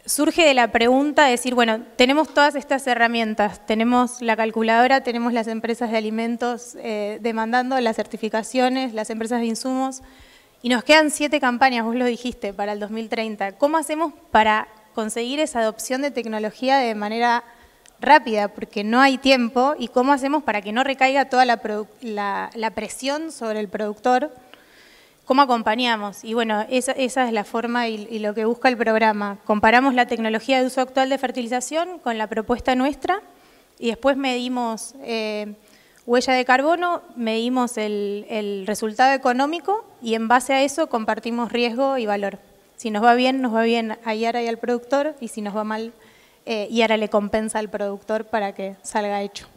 Surge de la pregunta de decir, bueno, tenemos todas estas herramientas, tenemos la calculadora, tenemos las empresas de alimentos demandando las certificaciones, las empresas de insumos, y nos quedan 7 campañas, vos lo dijiste, para el 2030. ¿Cómo hacemos para conseguir esa adopción de tecnología de manera rápida? Porque no hay tiempo, y cómo hacemos para que no recaiga toda la presión sobre el productor. ¿Cómo acompañamos? Y bueno, esa es la forma y lo que busca el programa. Comparamos la tecnología de uso actual de fertilización con la propuesta nuestra y después medimos huella de carbono, medimos el resultado económico y en base a eso compartimos riesgo y valor. Si nos va bien a Yara y al productor, y si nos va mal, Yara le compensa al productor para que salga hecho.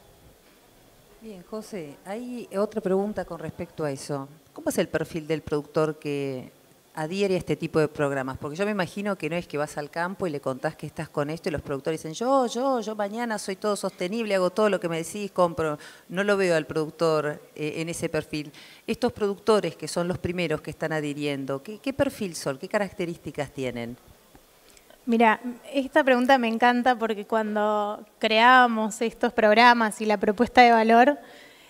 Bien, José, hay otra pregunta con respecto a eso. ¿Cómo es el perfil del productor que adhiere a este tipo de programas? Porque yo me imagino que no es que vas al campo y le contás que estás con esto y los productores dicen, yo mañana soy todo sostenible, hago todo lo que me decís, compro. No lo veo al productor en ese perfil. Estos productores que son los primeros que están adhiriendo, ¿qué perfil son? ¿Qué características tienen? Mira, esta pregunta me encanta porque cuando creábamos estos programas y la propuesta de valor,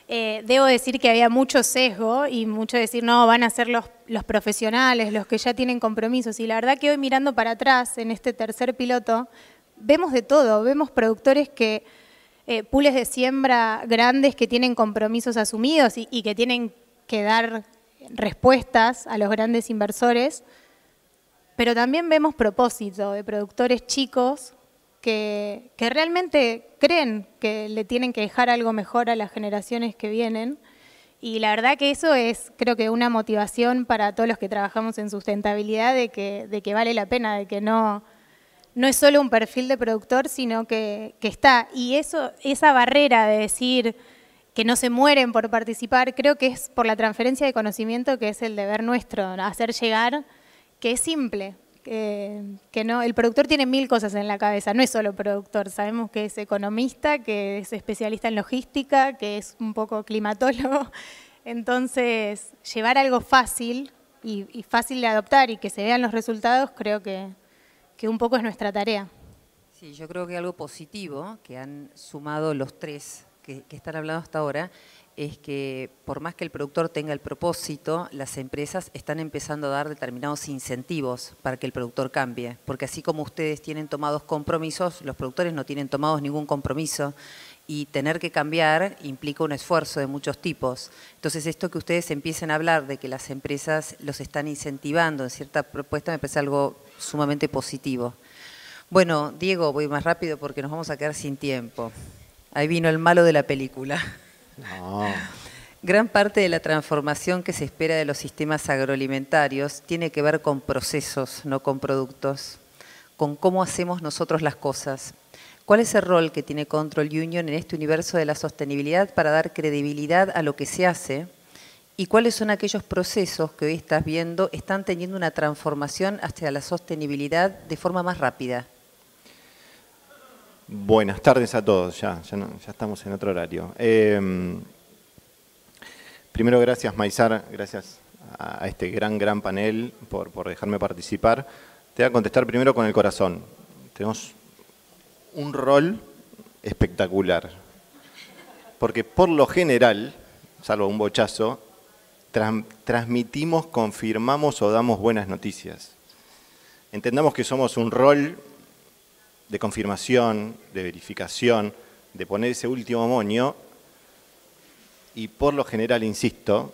debo decir que había mucho sesgo y mucho decir, no, van a ser los profesionales, los que ya tienen compromisos. Y la verdad que hoy mirando para atrás, en este tercer piloto, vemos de todo. Vemos productores que, pools de siembra grandes que tienen compromisos asumidos y que tienen que dar respuestas a los grandes inversores. Pero también vemos propósito de productores chicos que realmente creen que le tienen que dejar algo mejor a las generaciones que vienen. Y la verdad que eso es, creo que una motivación para todos los que trabajamos en sustentabilidad de que vale la pena, de que no es solo un perfil de productor, sino que está. Y esa barrera de decir que no se mueren por participar, creo que es por la transferencia de conocimiento que es el deber nuestro, hacer llegar, que es simple. Que no, el productor tiene 1000 cosas en la cabeza, no es solo productor, sabemos que es economista, que es especialista en logística, que es un poco climatólogo, entonces llevar algo fácil y fácil de adoptar y que se vean los resultados, creo que un poco es nuestra tarea. Sí, yo creo que algo positivo que han sumado los 3 que están hablando hasta ahora es que por más que el productor tenga el propósito, las empresas están empezando a dar determinados incentivos para que el productor cambie, porque así como ustedes tienen tomados compromisos, los productores no tienen tomados ningún compromiso y tener que cambiar implica un esfuerzo de muchos tipos. Entonces esto que ustedes empiecen a hablar de que las empresas los están incentivando en cierta propuesta me parece algo sumamente positivo. Bueno, Diego, voy más rápido porque nos vamos a quedar sin tiempo. Ahí vino el malo de la película. No. Gran parte de la transformación que se espera de los sistemas agroalimentarios tiene que ver con procesos, no con productos, con cómo hacemos nosotros las cosas. ¿Cuál es el rol que tiene Control Union en este universo de la sostenibilidad para dar credibilidad a lo que se hace? ¿Y cuáles son aquellos procesos que hoy estás viendo están teniendo una transformación hacia la sostenibilidad de forma más rápida? Buenas tardes a todos, ya estamos en otro horario. Primero, gracias Maysar, gracias a este gran panel por dejarme participar. Te voy a contestar primero con el corazón. Tenemos un rol espectacular, porque por lo general, salvo un bochazo, transmitimos, confirmamos o damos buenas noticias. Entendamos que somos un rol de confirmación, de verificación, de poner ese último moño y por lo general, insisto,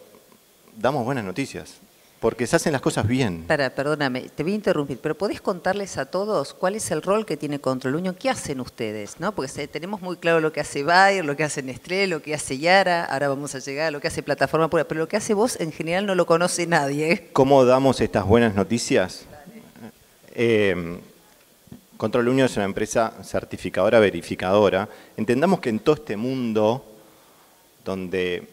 damos buenas noticias, porque se hacen las cosas bien. Perdóname, te voy a interrumpir, pero ¿podés contarles a todos cuál es el rol que tiene Control Union? ¿Qué hacen ustedes? ¿No? Porque tenemos muy claro lo que hace Bayer, lo que hace Nestlé, lo que hace Yara, ahora vamos a llegar a lo que hace Plataforma Pura, pero lo que hace vos en general no lo conoce nadie. ¿Cómo damos estas buenas noticias? Control Union es una empresa certificadora, verificadora. Entendamos que en todo este mundo donde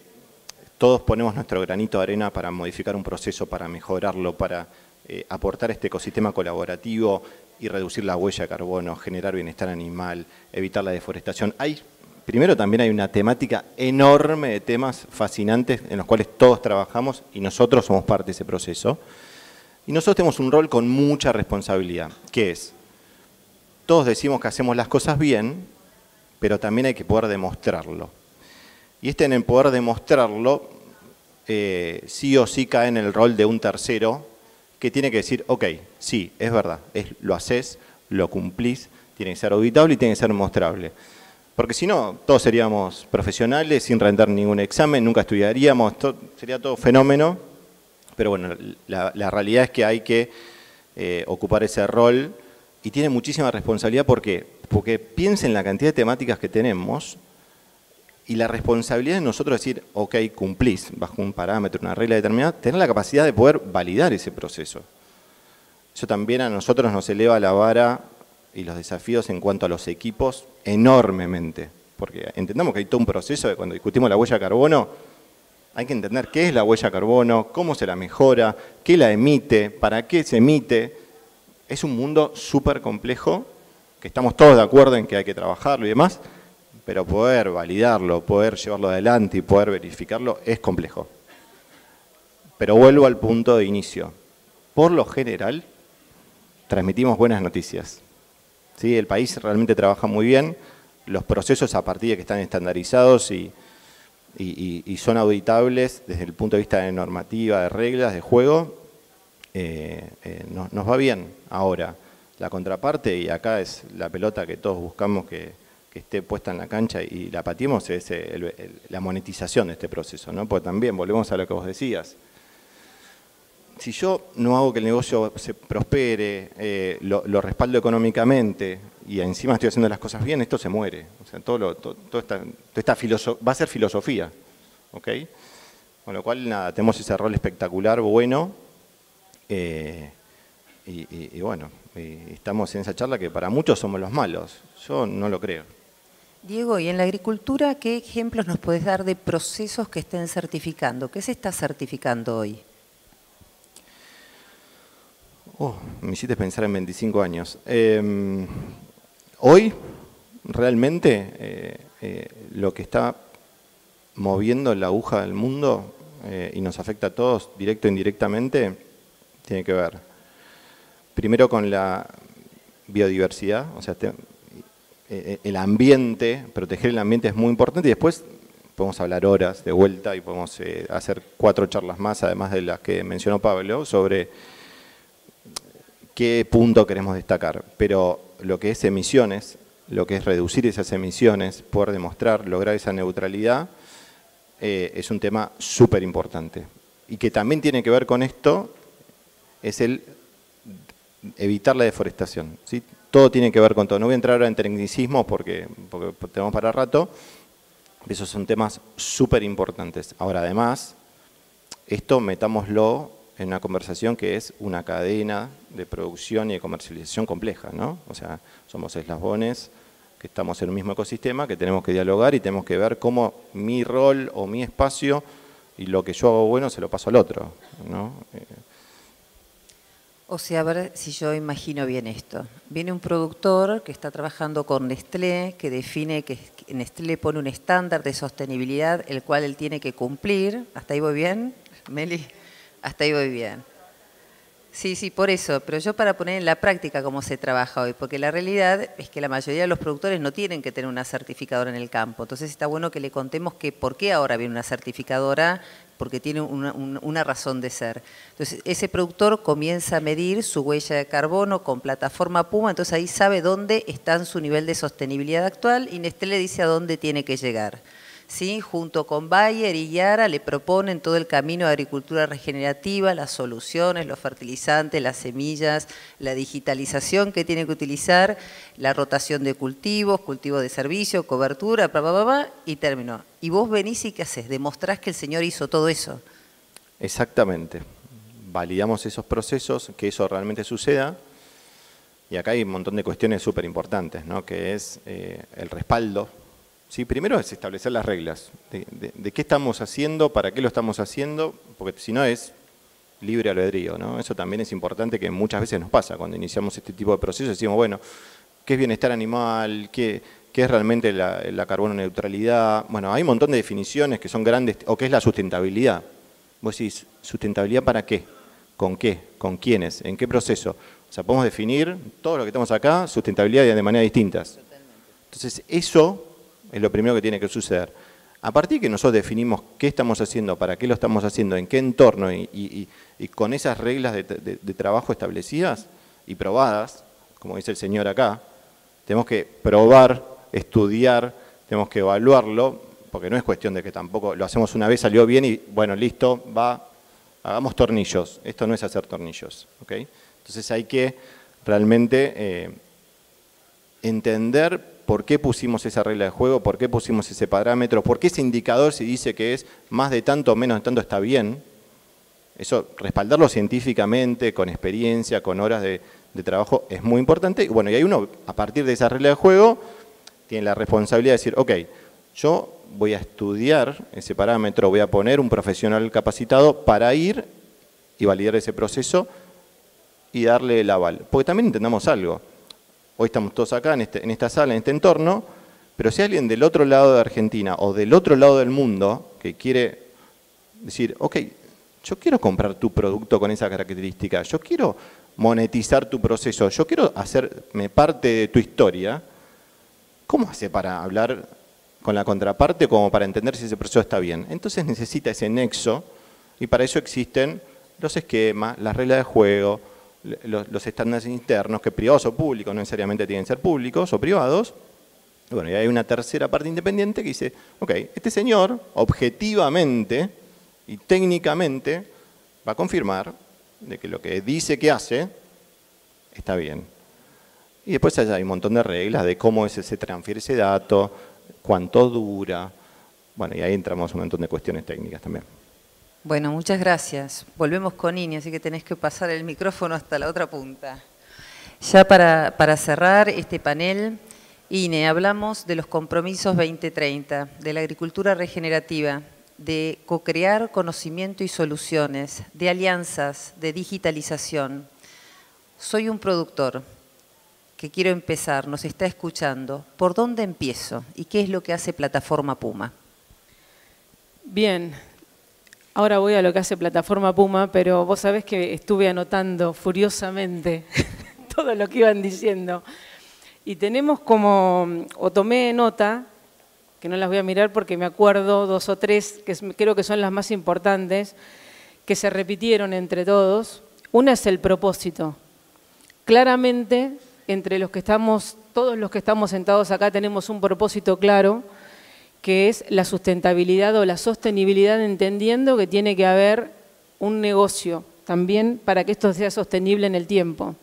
todos ponemos nuestro granito de arena para modificar un proceso, para mejorarlo, para aportar este ecosistema colaborativo y reducir la huella de carbono, generar bienestar animal, evitar la deforestación. Primero también hay una temática enorme de temas fascinantes en los cuales todos trabajamos y nosotros somos parte de ese proceso. Y nosotros tenemos un rol con mucha responsabilidad, que es, todos decimos que hacemos las cosas bien, pero también hay que poder demostrarlo. Y en el poder demostrarlo, sí o sí cae en el rol de un tercero que tiene que decir, ok, sí, es verdad, lo haces, lo cumplís, tiene que ser auditable y tiene que ser mostrable. Porque si no, todos seríamos profesionales sin rendir ningún examen, nunca estudiaríamos, sería todo fenómeno. Pero bueno, la realidad es que hay que ocupar ese rol y tiene muchísima responsabilidad. ¿Por qué? Porque piensen en la cantidad de temáticas que tenemos y la responsabilidad de nosotros decir, ok, cumplís bajo un parámetro, una regla determinada, tener la capacidad de poder validar ese proceso. Eso también a nosotros nos eleva la vara y los desafíos en cuanto a los equipos enormemente. Porque entendamos que hay todo un proceso de cuando discutimos la huella de carbono, hay que entender qué es la huella de carbono, cómo se la mejora, qué la emite, para qué se emite. Es un mundo súper complejo, que estamos todos de acuerdo en que hay que trabajarlo y demás, pero poder validarlo, poder llevarlo adelante y poder verificarlo es complejo. Pero vuelvo al punto de inicio. Por lo general, transmitimos buenas noticias. ¿Sí? El país realmente trabaja muy bien, los procesos a partir de que están estandarizados y son auditables desde el punto de vista de normativa, de reglas, de juego, nos va bien. Ahora, la contraparte, y acá es la pelota que todos buscamos que esté puesta en la cancha y la pateemos, es la monetización de este proceso, ¿no? Porque también, volvemos a lo que vos decías, si yo no hago que el negocio se prospere, lo respaldo económicamente y encima estoy haciendo las cosas bien, esto se muere. O sea, va a ser filosofía. ¿Ok? Con lo cual, nada, tenemos ese rol espectacular, bueno, y bueno, estamos en esa charla que para muchos somos los malos. Yo no lo creo. Diego, y en la agricultura, ¿qué ejemplos nos podés dar de procesos que estén certificando? ¿Qué se está certificando hoy? Me hiciste pensar en 25 años. Hoy, realmente, lo que está moviendo la aguja del mundo y nos afecta a todos, directo e indirectamente, tiene que ver, primero con la biodiversidad, o sea, el ambiente, proteger el ambiente es muy importante, y después podemos hablar horas de vuelta y podemos hacer 4 charlas más, además de las que mencionó Pablo, sobre qué punto queremos destacar. Pero lo que es emisiones, lo que es reducir esas emisiones, poder demostrar, lograr esa neutralidad, es un tema súper importante. Y que también tiene que ver con esto, es el evitar la deforestación, ¿sí? Todo tiene que ver con todo. No voy a entrar ahora en tecnicismo porque tenemos para rato. Esos son temas súper importantes. Ahora, además, esto metámoslo en una conversación que es una cadena de producción y de comercialización compleja, ¿no? O sea, somos eslabones que estamos en un mismo ecosistema, que tenemos que dialogar y tenemos que ver cómo mi rol o mi espacio y lo que yo hago bueno se lo paso al otro, ¿no? O sea, a ver si yo imagino bien esto. Viene un productor que está trabajando con Nestlé, que define que Nestlé pone un estándar de sostenibilidad, el cual él tiene que cumplir. ¿Hasta ahí voy bien, Meli? Hasta ahí voy bien. Sí, sí, por eso. Pero yo para poner en la práctica cómo se trabaja hoy, porque la realidad es que la mayoría de los productores no tienen que tener una certificadora en el campo. Entonces está bueno que le contemos que por qué ahora viene una certificadora, porque tiene una razón de ser. Entonces, ese productor comienza a medir su huella de carbono con plataforma Puma, entonces ahí sabe dónde está en su nivel de sostenibilidad actual y Nestlé le dice a dónde tiene que llegar. ¿Sí? Junto con Bayer y Yara le proponen todo el camino de agricultura regenerativa, las soluciones, los fertilizantes, las semillas, la digitalización que tiene que utilizar, la rotación de cultivos, cultivo de servicio, cobertura, y terminó. Y vos venís y ¿qué haces? Demostrás que el Señor hizo todo eso. Exactamente. Validamos esos procesos, que eso realmente suceda. Y acá hay un montón de cuestiones súper importantes, ¿no? Que es el respaldo. ¿sí? Primero es establecer las reglas de qué estamos haciendo, para qué lo estamos haciendo, porque si no es libre albedrío, ¿no? Eso también es importante, que muchas veces nos pasa cuando iniciamos este tipo de procesos. Decimos, bueno, ¿qué es bienestar animal? ¿Qué es realmente la carbono neutralidad? Bueno, hay un montón de definiciones que son grandes, o qué es la sustentabilidad. Vos decís, ¿sustentabilidad para qué? ¿Con qué? ¿Con quiénes? ¿En qué proceso? O sea, podemos definir todo lo que estamos acá, sustentabilidad de manera distintas. Entonces, eso es lo primero que tiene que suceder. A partir de que nosotros definimos qué estamos haciendo, para qué lo estamos haciendo, en qué entorno y con esas reglas de trabajo establecidas y probadas, como dice el señor acá, tenemos que probar, estudiar, tenemos que evaluarlo, porque no es cuestión de que tampoco lo hacemos una vez, salió bien y bueno, listo, hagamos tornillos. Esto no es hacer tornillos, ¿ok? Entonces hay que realmente entender por qué pusimos esa regla de juego, por qué pusimos ese parámetro, por qué ese indicador, si dice que es más de tanto o menos de tanto, está bien. Eso, respaldarlo científicamente, con experiencia, con horas de trabajo, es muy importante. Y bueno, y hay uno, a partir de esa regla de juego, tiene la responsabilidad de decir, ok, yo voy a estudiar ese parámetro, voy a poner un profesional capacitado para ir y validar ese proceso y darle el aval. Porque también entendamos algo. Hoy estamos todos acá en esta sala, en este entorno, pero si alguien del otro lado de Argentina o del otro lado del mundo que quiere decir, ok, yo quiero comprar tu producto con esa característica, yo quiero monetizar tu proceso, yo quiero hacerme parte de tu historia, ¿cómo hace para hablar con la contraparte como para entender si ese proceso está bien? Entonces necesita ese nexo y para eso existen los esquemas, las reglas de juego, los estándares internos, que privados o públicos, no necesariamente tienen que ser públicos o privados. Y bueno, y hay una tercera parte independiente que dice, ok, este señor objetivamente y técnicamente va a confirmar de que lo que dice que hace está bien. Y después hay un montón de reglas de cómo se transfiere ese dato, cuánto dura. Bueno, y ahí entramos un montón de cuestiones técnicas también. Bueno, muchas gracias. Volvemos con Ini, así que tenés que pasar el micrófono hasta la otra punta. Ya para cerrar este panel, Ine, hablamos de los compromisos 2030, de la agricultura regenerativa, de co-crear conocimiento y soluciones, de alianzas, de digitalización. Soy un productor que quiero empezar, nos está escuchando. ¿Por dónde empiezo? ¿Y qué es lo que hace Plataforma Puma? Bien. Ahora voy a lo que hace Plataforma Puma, pero vos sabés que estuve anotando furiosamente todo lo que iban diciendo. Y tenemos o tomé nota, que no las voy a mirar porque me acuerdo, 2 o 3, que creo que son las más importantes, que se repitieron entre todos. Una es el propósito. Claramente, entre todos los que estamos sentados acá tenemos un propósito claro, que es la sustentabilidad o la sostenibilidad, entendiendo que tiene que haber un negocio también para que esto sea sostenible en el tiempo.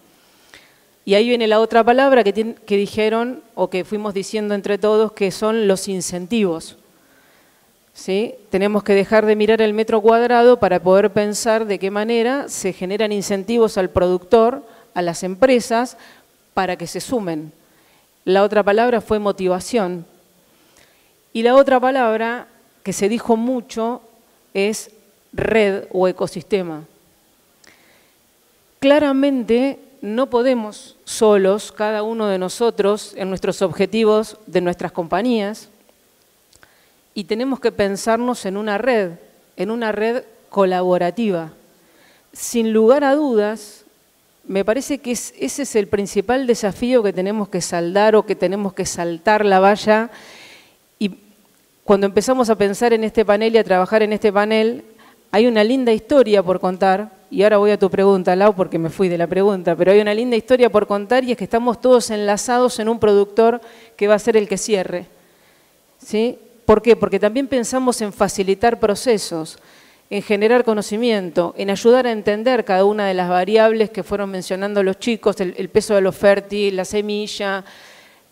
Y ahí viene la otra palabra que dijeron o que fuimos diciendo entre todos, que son los incentivos. ¿Sí? Tenemos que dejar de mirar el metro cuadrado para poder pensar de qué manera se generan incentivos al productor, a las empresas, para que se sumen. La otra palabra fue motivación. Y la otra palabra que se dijo mucho es red o ecosistema. Claramente no podemos solos, cada uno de nosotros, en nuestros objetivos de nuestras compañías, y tenemos que pensarnos en una red colaborativa. Sin lugar a dudas, me parece que ese es el principal desafío que tenemos que saldar o que tenemos que saltar la valla. Y cuando empezamos a pensar en este panel y a trabajar en este panel, hay una linda historia por contar, y ahora voy a tu pregunta, Lau, porque me fui de la pregunta, pero hay una linda historia por contar y es que estamos todos enlazados en un productor que va a ser el que cierre. ¿Sí? ¿Por qué? Porque también pensamos en facilitar procesos, en generar conocimiento, en ayudar a entender cada una de las variables que fueron mencionando los chicos, el peso de lo fértil, la semilla,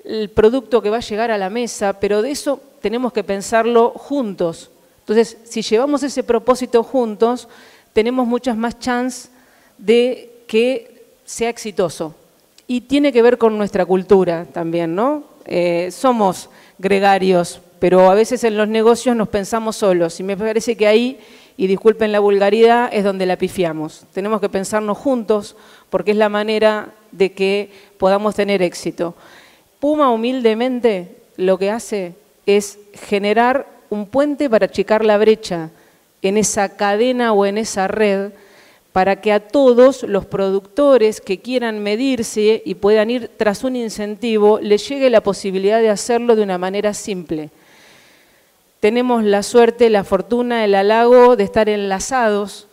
el producto que va a llegar a la mesa, pero de eso tenemos que pensarlo juntos. Entonces, si llevamos ese propósito juntos, tenemos muchas más chances de que sea exitoso. Y tiene que ver con nuestra cultura también, ¿no? Somos gregarios pero a veces en los negocios nos pensamos solos y me parece que ahí, y disculpen la vulgaridad, es donde la pifiamos. Tenemos que pensarnos juntos porque es la manera de que podamos tener éxito. Puma humildemente lo que hace es generar un puente para achicar la brecha en esa cadena o en esa red para que a todos los productores que quieran medirse y puedan ir tras un incentivo, les llegue la posibilidad de hacerlo de una manera simple. Tenemos la suerte, la fortuna, el halago de estar enlazados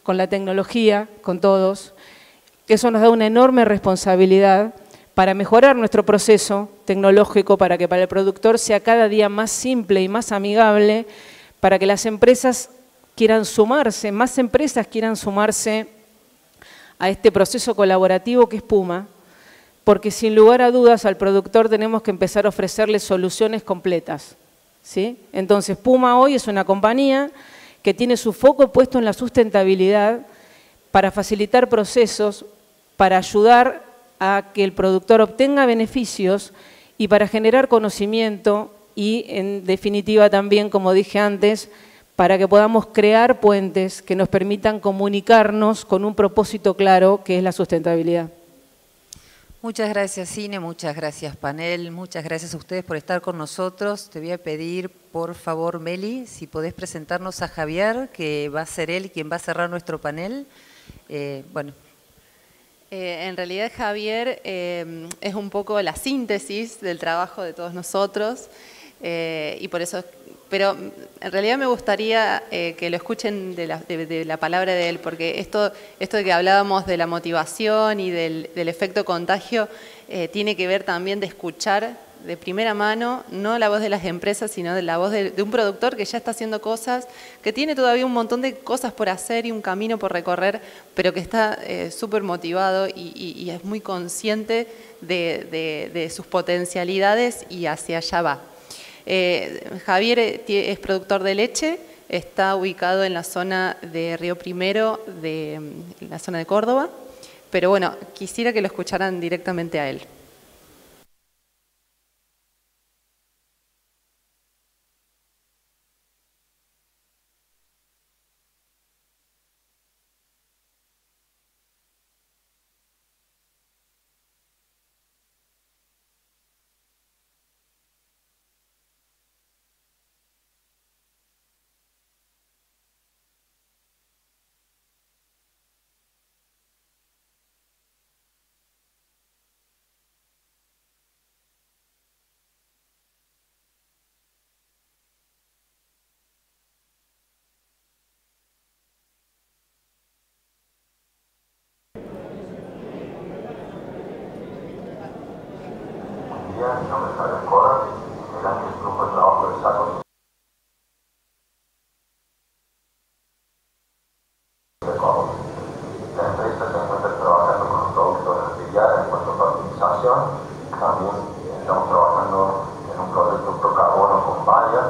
con la tecnología, con todos. Eso nos da una enorme responsabilidad para mejorar nuestro proceso tecnológico, para que para el productor sea cada día más simple y más amigable, para que las empresas quieran sumarse, más empresas quieran sumarse a este proceso colaborativo que es Puma, porque sin lugar a dudas al productor tenemos que empezar a ofrecerle soluciones completas, ¿sí? Entonces Puma hoy es una compañía que tiene su foco puesto en la sustentabilidad para facilitar procesos, para ayudar a que el productor obtenga beneficios y para generar conocimiento y en definitiva también, como dije antes, para que podamos crear puentes que nos permitan comunicarnos con un propósito claro que es la sustentabilidad. Muchas gracias, Cine, muchas gracias, panel, muchas gracias a ustedes por estar con nosotros. Te voy a pedir, por favor, Meli, si podés presentarnos a Javier, que va a ser él quien va a cerrar nuestro panel. En realidad Javier es un poco la síntesis del trabajo de todos nosotros y por eso, pero en realidad me gustaría que lo escuchen de la palabra de él, porque esto de que hablábamos de la motivación y del efecto contagio tiene que ver también de escuchar de primera mano, no la voz de las empresas, sino de la voz de un productor que ya está haciendo cosas, que tiene todavía un montón de cosas por hacer y un camino por recorrer, pero que está súper motivado y es muy consciente de sus potencialidades y hacia allá va. Javier es productor de leche, está ubicado en la zona de Río Primero, en la zona de Córdoba, pero bueno, quisiera que lo escucharan directamente a él. Mi nombre es Javier Cora, integrante del grupo de trabajo de SACO. La empresa se encuentra trabajando con los productos de Yara en cuanto a fertilización. También estamos trabajando en un proyecto pro carbono con Bayer,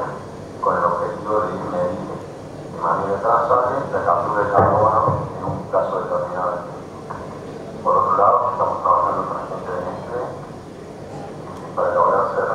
con el objetivo de ir medir de manera trazable la captura de carbono en un plazo determinado. Por otro lado, estamos trabajando con la gente de Nestlé para lograr ser